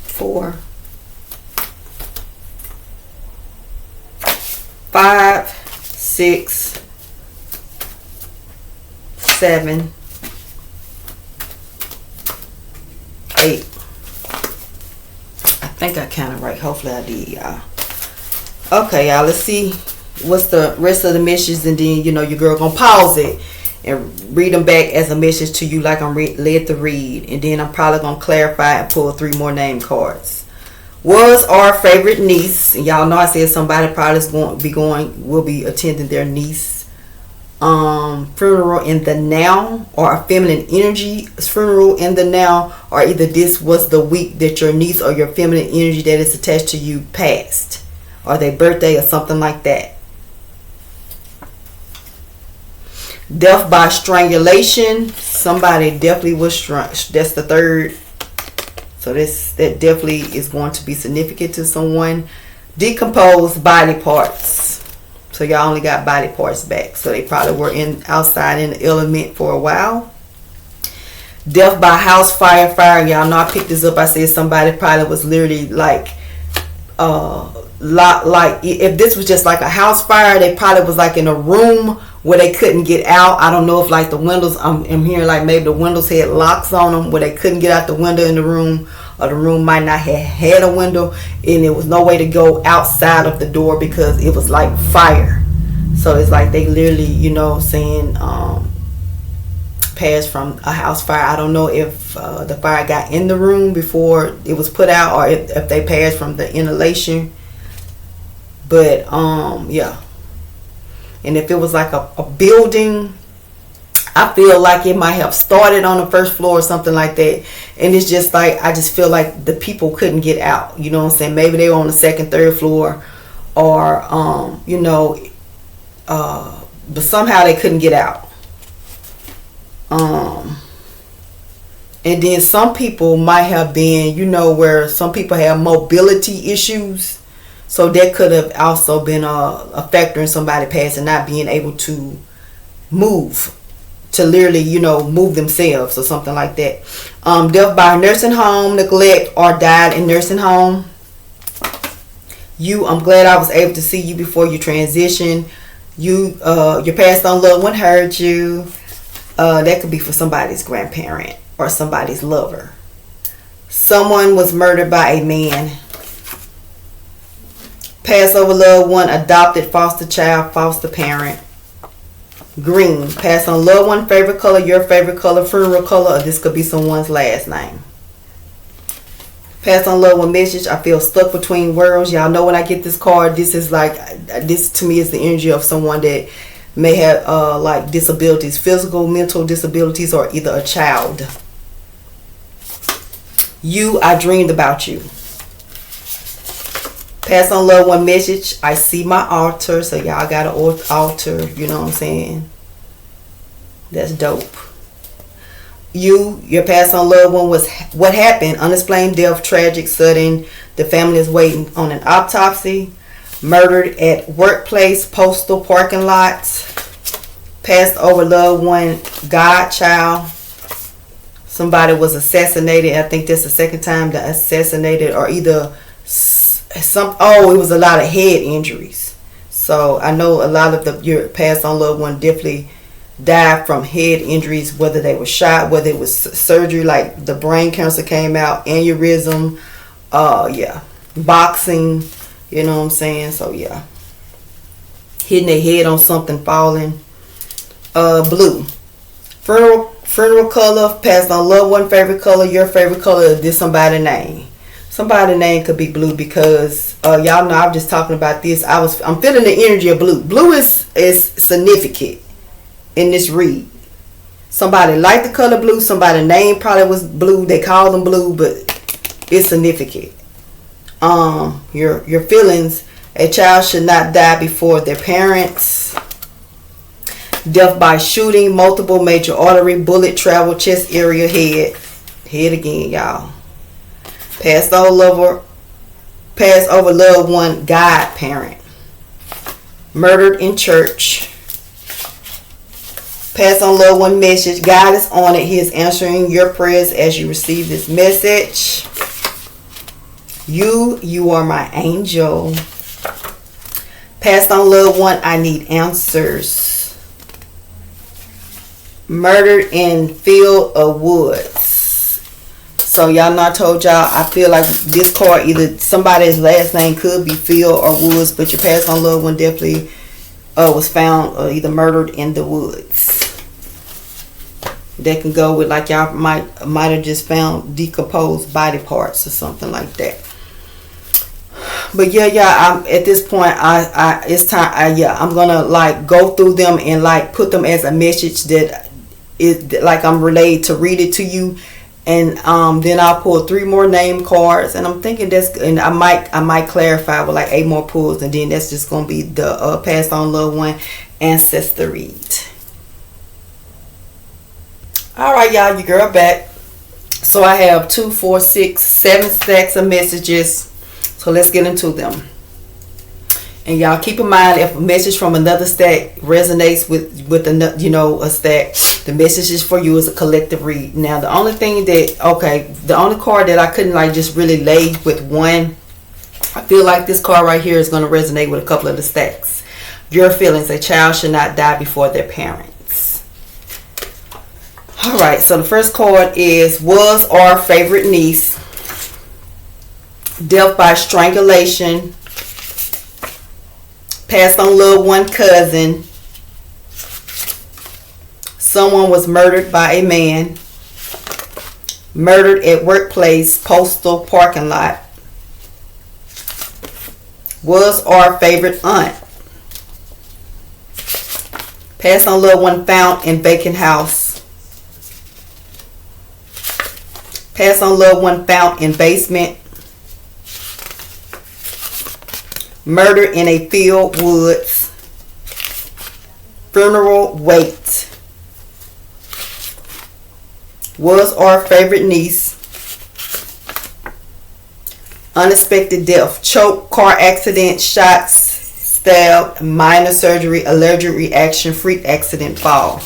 S1: 4. 5, 6, 7, 8. I think I counted right. Hopefully I did, y'all. Okay, y'all. Let's see what's the rest of the messages, and then you know your girl gonna pause it and read them back as a message to you, like I'm led to read, and then I'm probably gonna clarify and pull 3 more name cards. Was our favorite niece, and y'all know I said somebody probably will be attending their niece funeral in the now, or a feminine energy funeral in the now, or either this was the week that your niece or your feminine energy that is attached to you passed, or their birthday or something like that. Death by strangulation, somebody definitely was strangled. That's the 3rd, so that definitely is going to be significant to someone. Decomposed body parts. So y'all only got body parts back. So they probably were outside in the element for a while. Death by house fire. Y'all know I picked this up. I said somebody probably was literally like if this was just like a house fire, they probably was like in a room where they couldn't get out. I don't know if like the windows, I'm hearing like maybe the windows had locks on them where they couldn't get out the window in the room, or the room might not have had a window and there was no way to go outside of the door because it was like fire. So it's like they literally, you know, saying passed from a house fire. I don't know if the fire got in the room before it was put out, or if they passed from the inhalation. But yeah. And if it was like a building, I feel like it might have started on the first floor or something like that. And it's just like, I just feel like the people couldn't get out. You know what I'm saying? Maybe they were on the second, third floor, or, but somehow they couldn't get out. And then some people might have been, where some people have mobility issues. So that could have also been a factor in somebody passing, not being able to move, to literally, move themselves or something like that. Death by nursing home, neglect, or died in nursing home. I'm glad I was able to see you before you transition. Your passed on loved one heard you. That could be for somebody's grandparent or somebody's lover. Someone was murdered by a man. Passed over loved one, adopted, foster child, foster parent. Green, passed on loved one, favorite color, your favorite color, funeral color, or this could be someone's last name. Passed on loved one message, I feel stuck between worlds. Y'all know when I get this card, this to me is the energy of someone that may have like disabilities, physical, mental disabilities, or either a child. I dreamed about you. Pass on loved one message, I see my altar. So y'all got an altar, you know what I'm saying? That's dope. Your pass on loved one was what happened, unexplained death, tragic, sudden. The family is waiting on an autopsy. Murdered at workplace, postal, parking lots. Passed over loved one, godchild. Somebody was assassinated. I think that's the second time that assassinated, or either it was a lot of head injuries. So I know a lot of your passed on loved one definitely died from head injuries, whether they were shot, whether it was surgery, like the brain cancer came out, aneurysm, boxing, you know what I'm saying? So yeah, hitting their head on something, falling. Blue, funeral color, passed on loved one, favorite color, your favorite color. This somebody's name. Somebody's name could be blue, because y'all know I'm just talking about this. I'm feeling the energy of blue. Blue is significant in this read. Somebody liked the color blue. Somebody's name probably was blue. They called them blue, but it's significant. Your feelings. A child should not die before their parents. Death by shooting, multiple major artery, bullet travel, chest area, head again, y'all. Passed over loved one, godparent. Murdered in church. Pass on loved one message. God is on it. He is answering your prayers as you receive this message. You are my angel. Pass on loved one, I need answers. Murdered in field of woods. So y'all know I told y'all, I feel like this card, either somebody's last name could be Field or Woods, but your passed on loved one definitely was found either murdered in the woods. That can go with, like, y'all might have just found decomposed body parts or something like that. But yeah, I'm at this point, it's time. I'm gonna like go through them and like put them as a message that is like I'm relayed to read it to you. And then I'll pull 3 more name cards, and I'm thinking and I might clarify with like 8 more pulls, and then that's just gonna be the passed on loved one ancestor read. All right, y'all, your girl back. So I have 2, 4, 6, 7 stacks of messages. So let's get into them. And y'all keep in mind, if a message from another stack resonates with a stack, the message is for you as a collective read. Now, the only card that I couldn't like just really lay with one, I feel like this card right here is going to resonate with a couple of the stacks. Your feelings. A child should not die before their parents. All right, so the first card is was our favorite niece. Death by strangulation. Passed on loved one cousin. Someone was murdered by a man. Murdered at workplace, postal, parking lot. Was our favorite aunt. Passed on loved one found in vacant house. Passed on loved one found in basement. Murder in a field, woods. Funeral, wait. Was our favorite niece. Unexpected death. Choke, car accident, shots, stab, minor surgery, allergic reaction, freak accident, fall.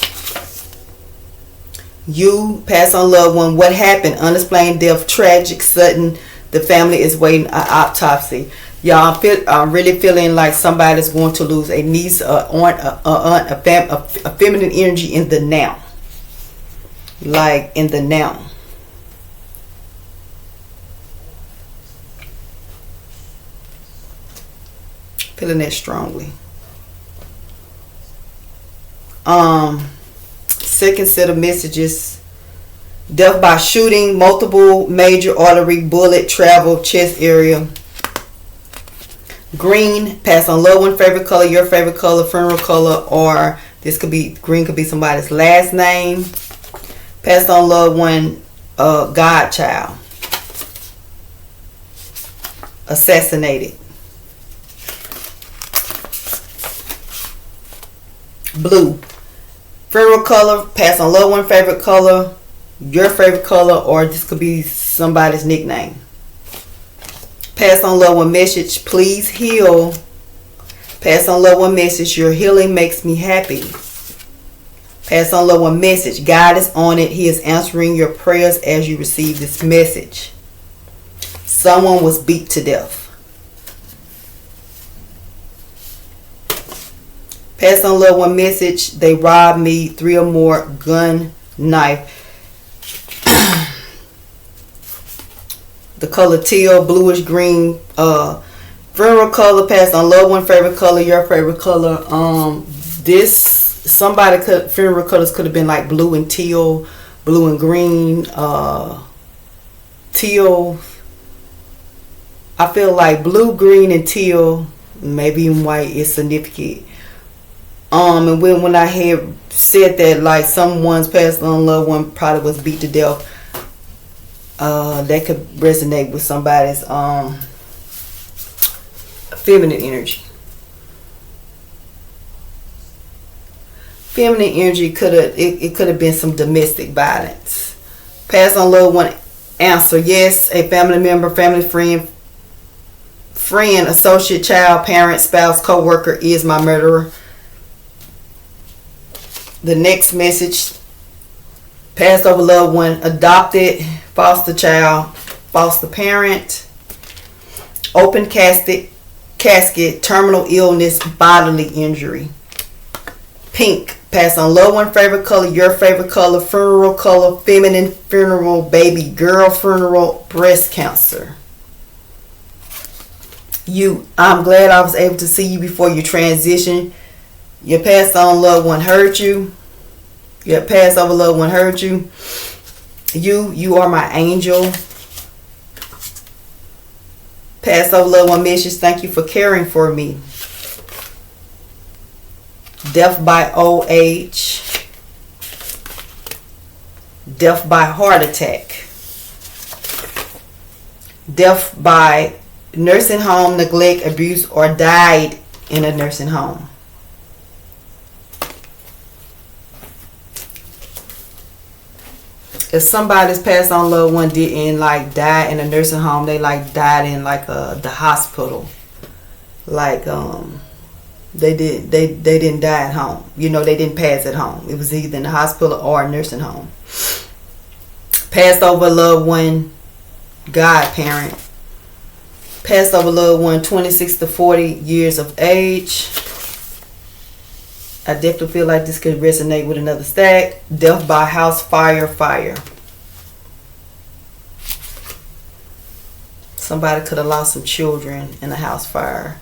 S1: You, pass on loved one. What happened? Unexplained death, tragic, sudden. The family is waiting an autopsy. Y'all I'm really feeling like somebody's going to lose a niece, a aunt, a feminine energy in the now. Like in the now. Feeling that strongly. Second set of messages. Death by shooting, multiple major artery, bullet, travel, chest area. Green, pass on loved one, favorite color, your favorite color, funeral color, or this could be, green could be somebody's last name. Pass on loved one, godchild. Assassinated. Blue, funeral color, pass on loved one, favorite color, your favorite color, or this could be somebody's nickname. Pass on loved one message, please heal. Pass on loved one message, your healing makes me happy. Pass on loved one message, God is on it. He is answering your prayers as you receive this message. Someone was beat to death. Pass on loved one message, they robbed me, 3 or more, gun, knife. The color teal, bluish green, funeral color, pass on loved one, favorite color, your favorite color. Somebody could, funeral colors could have been like blue and teal, blue and green, teal. I feel like blue, green, and teal, maybe even white is significant. And when I had said that, like someone's passed on loved one probably was beat to death, that could resonate with somebody's feminine energy. Feminine energy could have been some domestic violence. Pass on loved one answer, yes, a family member, family friend, associate, child, parent, spouse, co-worker is my murderer. The next message, passed over loved one, adopted, foster child, foster parent, open casket, terminal illness, bodily injury. Pink, pass on loved one, favorite color, your favorite color, funeral color, feminine funeral, baby girl funeral, breast cancer. You, I'm glad I was able to see you before you transition. Your passed on loved one hurt you. Your passed over loved one hurt you. You are my angel. Passed over loved one message, thank you for caring for me. Death by old age. Death by heart attack. Death by nursing home, neglect, abuse, or died in a nursing home. If somebody's passed on loved one didn't like die in a nursing home, they like died in like the hospital. Like they didn't die at home. You know, they didn't pass at home. It was either in the hospital or a nursing home. Passed over loved one, godparent. Passed over loved one, 26 to 40 years of age. I definitely feel like this could resonate with another stack. Death by house fire. Somebody could have lost some children in a house fire.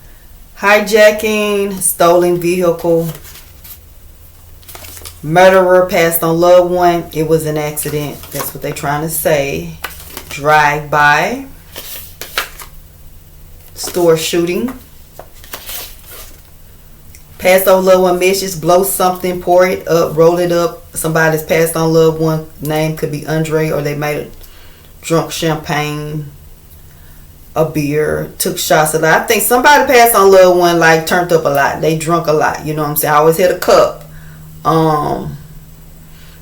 S1: Hijacking, stolen vehicle. Murderer passed on loved one. It was an accident. That's what they're trying to say. Drive by. Store shooting. Passed on loved one message. Blow something. Pour it up. Roll it up. Somebody's passed on loved one. Name could be Andre, or they might have drunk champagne, a beer, took shots a lot. I think somebody passed on loved one, like turned up a lot. They drunk a lot. You know what I'm saying? I always hit a cup.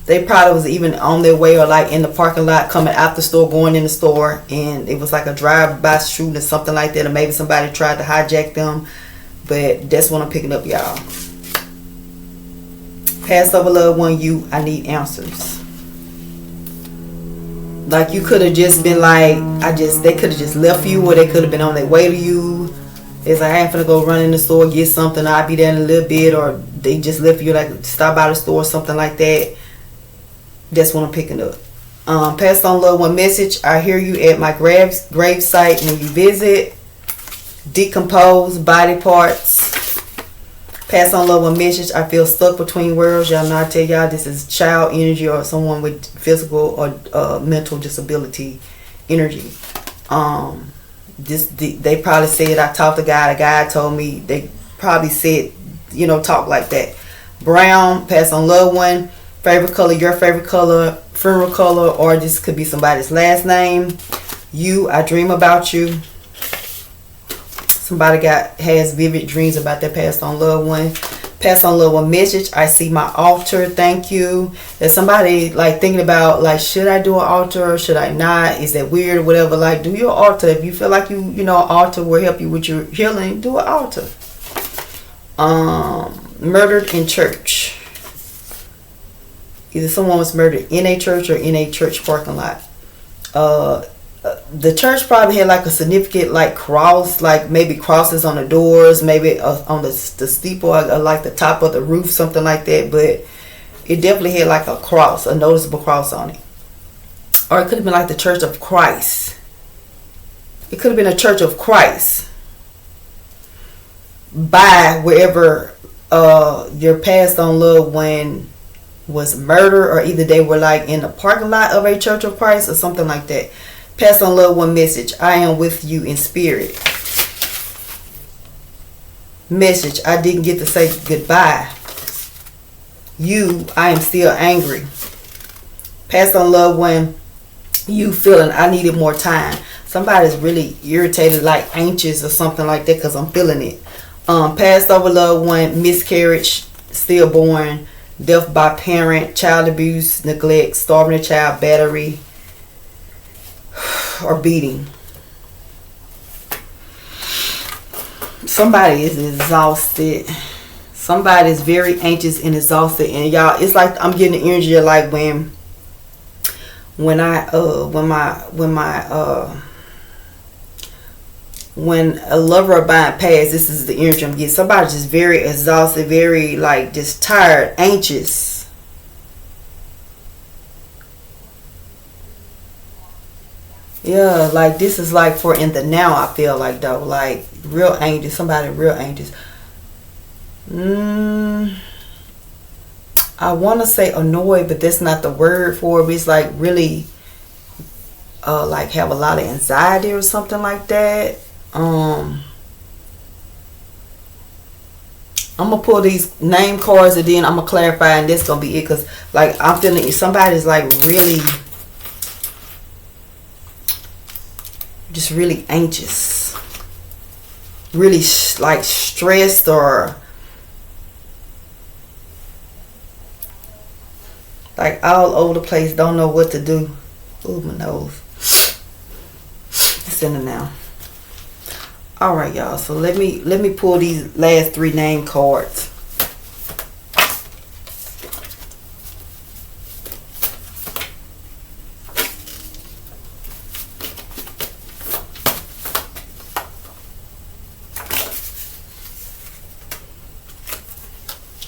S1: They probably was even on their way or like in the parking lot, coming out the store, going in the store, and it was like a drive-by shooting or something like that, or maybe somebody tried to hijack them. But that's what I'm picking up, y'all. Passed over loved one, you, I need answers. Like you could have just been like, they could have just left you, or they could have been on their way to you. It's like, I ain't finna go run in the store, get something, I'll be there in a little bit, or they just left you, like stop by the store or something like that. That's what I'm picking up. Passed on loved one message. I hear you at my grave site when you visit. Decomposed body parts. Pass on loved one message. I feel stuck between worlds. Y'all know I tell y'all this is child energy or someone with physical or mental disability energy. They probably said I talked to God. A guy told me. They probably said, talk like that. Brown. Pass on loved one. Favorite color, your favorite color, funeral color, or this could be somebody's last name. You, I dream about you. Somebody has vivid dreams about their passed on loved one. Passed on loved one message. I see my altar. Thank you. There's somebody like thinking about like, should I do an altar or should I not? Is that weird or whatever? Like, do your altar. If you feel like an altar will help you with your healing, do an altar. Murdered in church. Either someone was murdered in a church or in a church parking lot. The church probably had like a significant like cross, like maybe crosses on the doors, maybe on the steeple, or like the top of the roof, something like that. But it definitely had like a cross, a noticeable cross on it. Or it could have been like the Church of Christ. It could have been a Church of Christ by wherever your passed on loved one was murdered, or either they were like in the parking lot of a Church of Christ or something like that. Pass on loved one message. I am with you in spirit. Message. I didn't get to say goodbye. You, I am still angry. Pass on loved one. You feeling I needed more time. Somebody's really irritated, like anxious or something like that, because I'm feeling it. Passed over loved one. Miscarriage. Stillborn. Death by parent, child abuse, neglect, starving a child, battery, or beating. Somebody is exhausted. Somebody is very anxious and exhausted. And y'all, it's like I'm getting the energy of like when a lover of mine passed, this is the energy I'm getting. Somebody's just very exhausted, very like just tired, anxious. Yeah, like this is like for in the now, I feel like though, like real anxious, somebody real anxious. I want to say annoyed, but that's not the word for it. But it's like really like have a lot of anxiety or something like that. I'm gonna pull these name cards and then I'm gonna clarify, and that's gonna be it, because like I'm feeling somebody's like really just really anxious, really like stressed, or like all over the place, don't know what to do. Ooh, my nose. It's in there now. All right, y'all. So let me pull these last three name cards.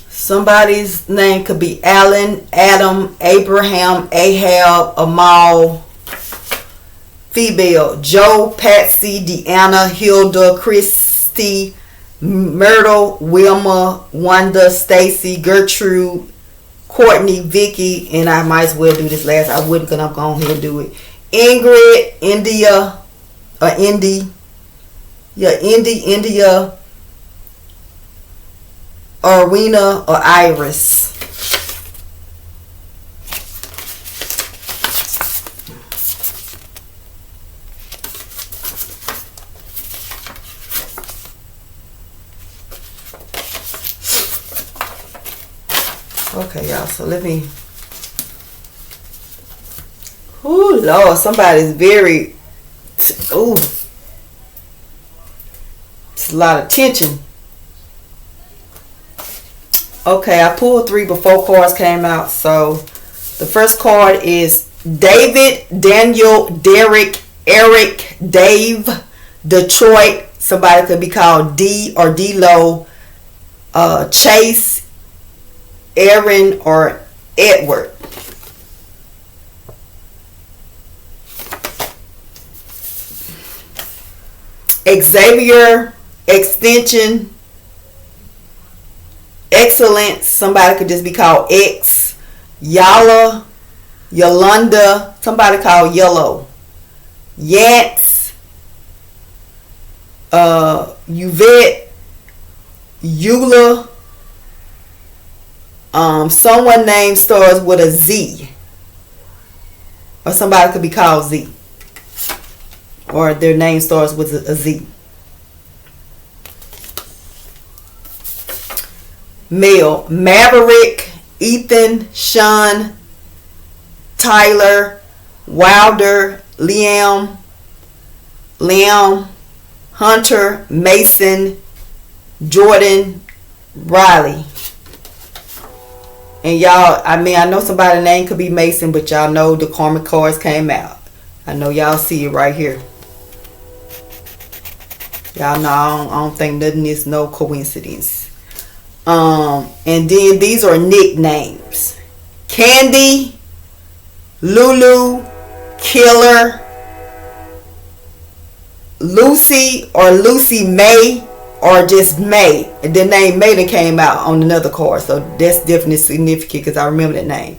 S1: Somebody's name could be Alan, Adam, Abraham, Ahab, Amal. Female, Joe, Patsy, Deanna, Hilda, Christy, Myrtle, Wilma, Wanda, Stacy, Gertrude, Courtney, Vicky, and I might as well do this last. I wouldn't, because I'm going to do it. Ingrid, India, Indy. Yeah, India. Arena, or Iris. Okay, y'all, so let me... Ooh, Lord, somebody's very... Ooh. It's a lot of tension. Okay, I pulled 3 before cards came out. So, the first card is David, Daniel, Derek, Eric, Dave, Detroit. Somebody could be called D or D-Lo. Chase, Aaron, or Edward. Xavier, Extension, Excellence. Somebody could just be called X. Yala, Yolanda. Somebody called Yellow. Yance, Yvette, Eula. Someone name starts with a Z. Or somebody could be called Z. Or their name starts with a Z. Male, Maverick, Ethan, Sean, Tyler, Wilder, Liam, Hunter, Mason, Jordan, Riley. And y'all, I mean, I know somebody's name could be Mason, but y'all know the karmic cards came out. I know y'all see it right here. Y'all know I don't think nothing is no coincidence. And then these are nicknames. Candy, Lulu, Killer, Lucy or Lucy May, or just May. And the name May that came out on another card. So that's definitely significant because I remember that name.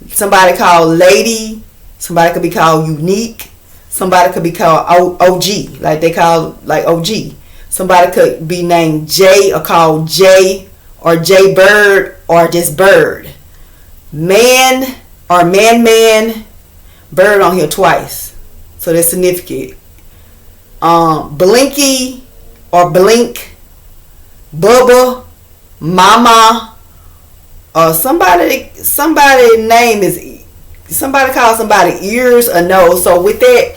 S1: Somebody called Lady. Somebody could be called Unique. Somebody could be called OG. Like they call like OG. Somebody could be named J or called J or J Bird or just Bird. Man or Man. Bird on here twice. So that's significant. Blinky or Blink. Bubba, Mama, or somebody name is, somebody call somebody Ears or Nose. So with that,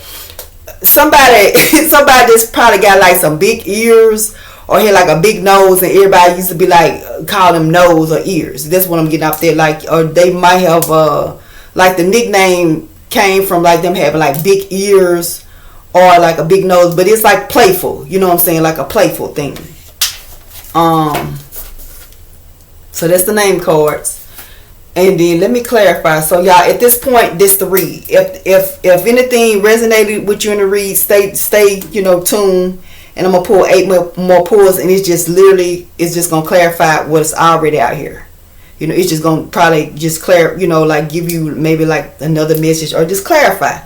S1: somebody that's probably got like some big ears or had like a big nose, and everybody used to be like call them Nose or Ears. That's what I'm getting out there. Like, or they might have like the nickname came from like them having like big ears or like a big nose, but it's like playful, you know what I'm saying, like a playful thing. So that's the name cards. And then let me clarify. So y'all, at this point, this the read. If anything resonated with you in the read, stay tuned. And I'm gonna pull 8 more pulls, and it's just gonna clarify what's already out here. It's just gonna probably just like give you maybe like another message or just clarify.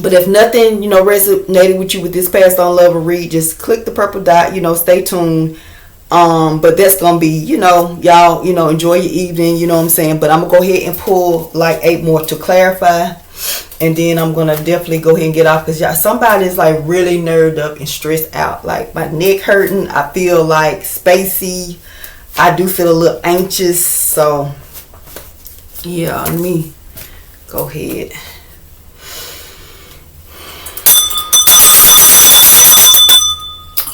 S1: But if nothing, resonated with you with this Passed on Love or read, just click the purple dot, stay tuned. But that's gonna be, y'all, enjoy your evening, you know what I'm saying? But I'm gonna go ahead and pull like 8 more to clarify. And then I'm gonna definitely go ahead and get off, because y'all, somebody's like really nerved up and stressed out. Like my neck hurting, I feel like spacey, I do feel a little anxious. So yeah, let me go ahead.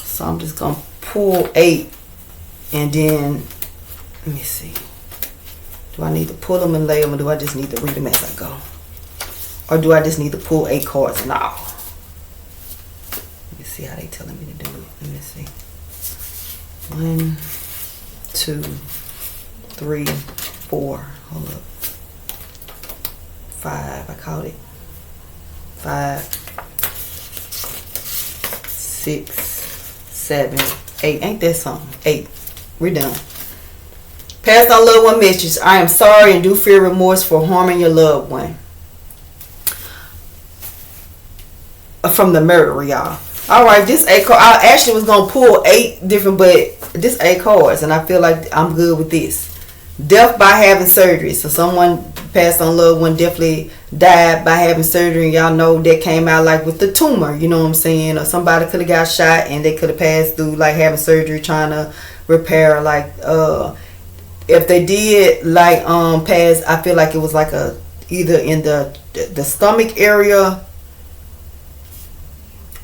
S1: So I'm just gonna pull 8, and then let me see. Do I need to pull them and lay them, or do I just need to read them as I go? Or do I just need to pull 8 cards now? Let me see how they telling me to do it. Let me see. 1, 2, 3, 4. Hold up. 5. I caught it. 5, 6, 7, 8. Ain't that something? 8. We're done. Passed on loved one message. I am sorry and do feel remorse for harming your loved one. From the murderer, y'all. Alright, this 8 card, I actually was gonna pull 8 different, but this 8 cards, and I feel like I'm good with this. Death by having surgery. So someone passed on, loved one definitely died by having surgery, and y'all know that came out like with the tumor, you know what I'm saying? Or somebody could have got shot and they could have passed through like having surgery trying to repair, like if they did like pass, I feel like it was like a either in the stomach area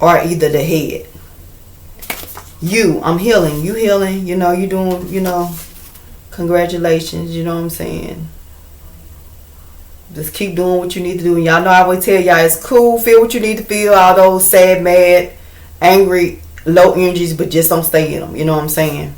S1: or either the head. I'm healing, you healing, you know, you doing, you know, congratulations, you know what I'm saying? Just keep doing what you need to do. And y'all know I always tell y'all it's cool, feel what you need to feel, all those sad, mad, angry, low energies, but just don't stay in them, you know what I'm saying?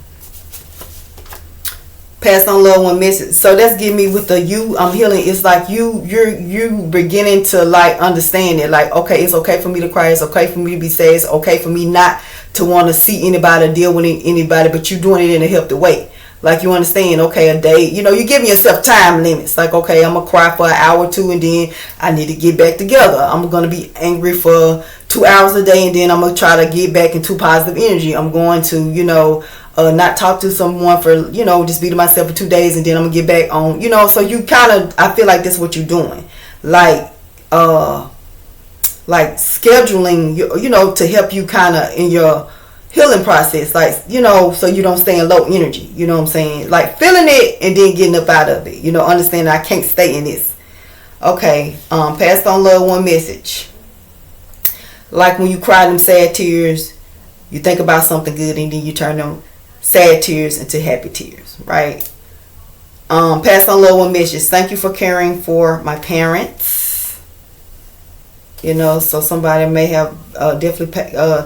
S1: Pass on loved one message. So that's getting me with the I'm healing. It's like you're beginning to like understand it. Like, okay, it's okay for me to cry. It's okay for me to be sad. It's okay for me not to want to see anybody or deal with anybody, but you doing it in a healthy way. Like you understand, okay, a day, you know, you giving yourself time limits. Like, okay, I'm going to cry for an hour or two and then I need to get back together. I'm going to be angry for 2 hours a day and then I'm going to try to get back into positive energy. I'm going to, you know, not talk to someone for, you know, just be to myself for 2 days and then I'm going to get back on, you know, so you kind of, I feel like that's what you're doing. Like scheduling, you know, to help you kind of in your healing process, like, you know, so you don't stay in low energy, you know what I'm saying? Like feeling it and then getting up out of it, you know, understanding I can't stay in this. Okay, passed on loved one message. Like when you cry them sad tears, you think about something good and then you turn them sad tears into happy tears, right? Passed on loved one message. Thank you for caring for my parents. You know, so somebody may have definitely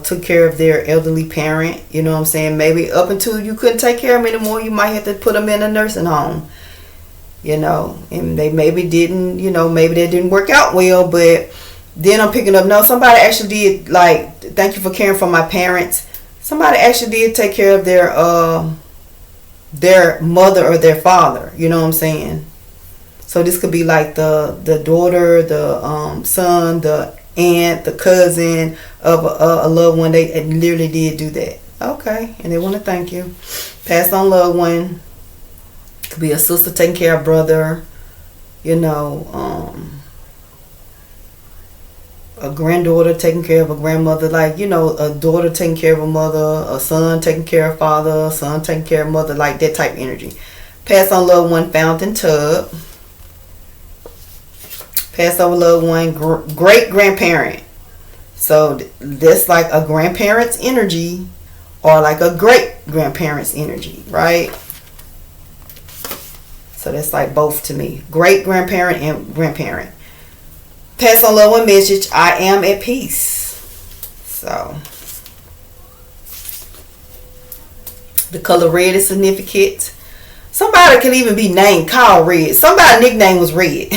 S1: took care of their elderly parent. You know what I'm saying? Maybe up until you couldn't take care of them anymore, you might have to put them in a nursing home. You know, and they maybe didn't, you know, maybe that didn't work out well. But then I'm picking up, no, somebody actually did, like, thank you for caring for my parents. Somebody actually did take care of their mother or their father. You know what I'm saying? So this could be like the daughter, the son, the aunt, the cousin of a loved one. They literally did do that. Okay, and they want to thank you. Passed on loved one. Could be a sister taking care of brother. You know, a granddaughter taking care of a grandmother. Like, you know, a daughter taking care of a mother, a son taking care of father, a son taking care of mother. Like that type of energy. Passed on loved one fountain tub. Passed over loved one great grandparent. So that's like a grandparent's energy or like a great grandparent's energy, right? So that's like both to me. Great grandparent and grandparent. Pass on loved one message. I am at peace. So the color red is significant. Somebody can even be named called Red. Somebody's nickname was Red.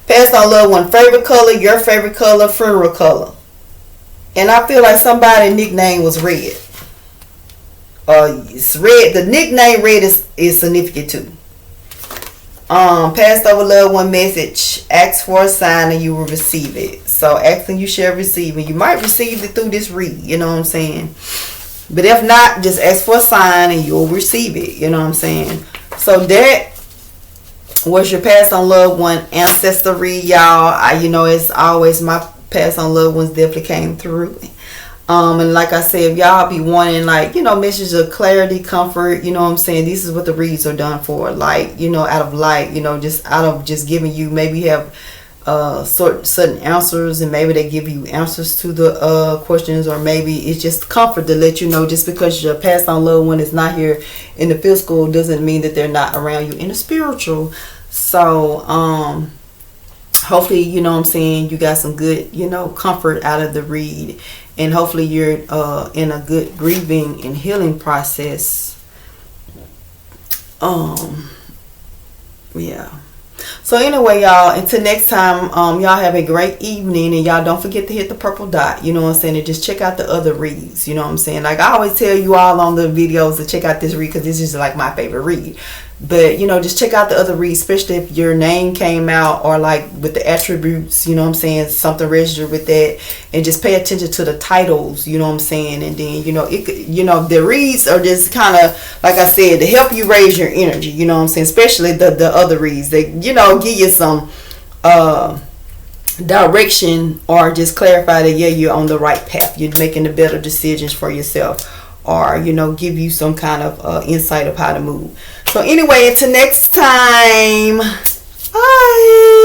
S1: Passed on loved one favorite color, your favorite color, funeral color. And I feel like somebody's nickname was Red. It's red. The nickname Red is significant too. Passed over loved one message. Ask for a sign and you will receive it. So asking you shall receive it. You might receive it through this read. You know what I'm saying? But if not, just ask for a sign and you'll receive it. You know what I'm saying? So that was your pass on loved one ancestor read, y'all. You know, as always, my pass on loved ones definitely came through. And like I said, if y'all be wanting, like, you know, messages of clarity, comfort, you know what I'm saying, this is what the reads are done for. Like, you know, out of light, you know, just out of just giving you, maybe you have certain answers, and maybe they give you answers to the questions, or maybe it's just comfort to let you know, just because your passed on loved one is not here in the physical doesn't mean that they're not around you in the spiritual. So hopefully, you know what I'm saying, you got some good, you know, comfort out of the read, and hopefully you're in a good grieving and healing process. Yeah. So anyway, y'all, until next time, y'all have a great evening, and y'all don't forget to hit the purple dot, you know what I'm saying, and just check out the other reads, you know what I'm saying. Like I always tell you all on the videos to check out this read, because this is like my favorite read. But, you know, just check out the other reads, especially if your name came out or like with the attributes, you know what I'm saying, something registered with that. And just pay attention to the titles, you know what I'm saying. And then, you know, the reads are just kind of, like I said, to help you raise your energy, you know what I'm saying, especially the other reads. They, you know, give you some direction or just clarify that, yeah, you're on the right path. You're making the better decisions for yourself, or, you know, give you some kind of insight of how to move. So anyway, until next time, bye.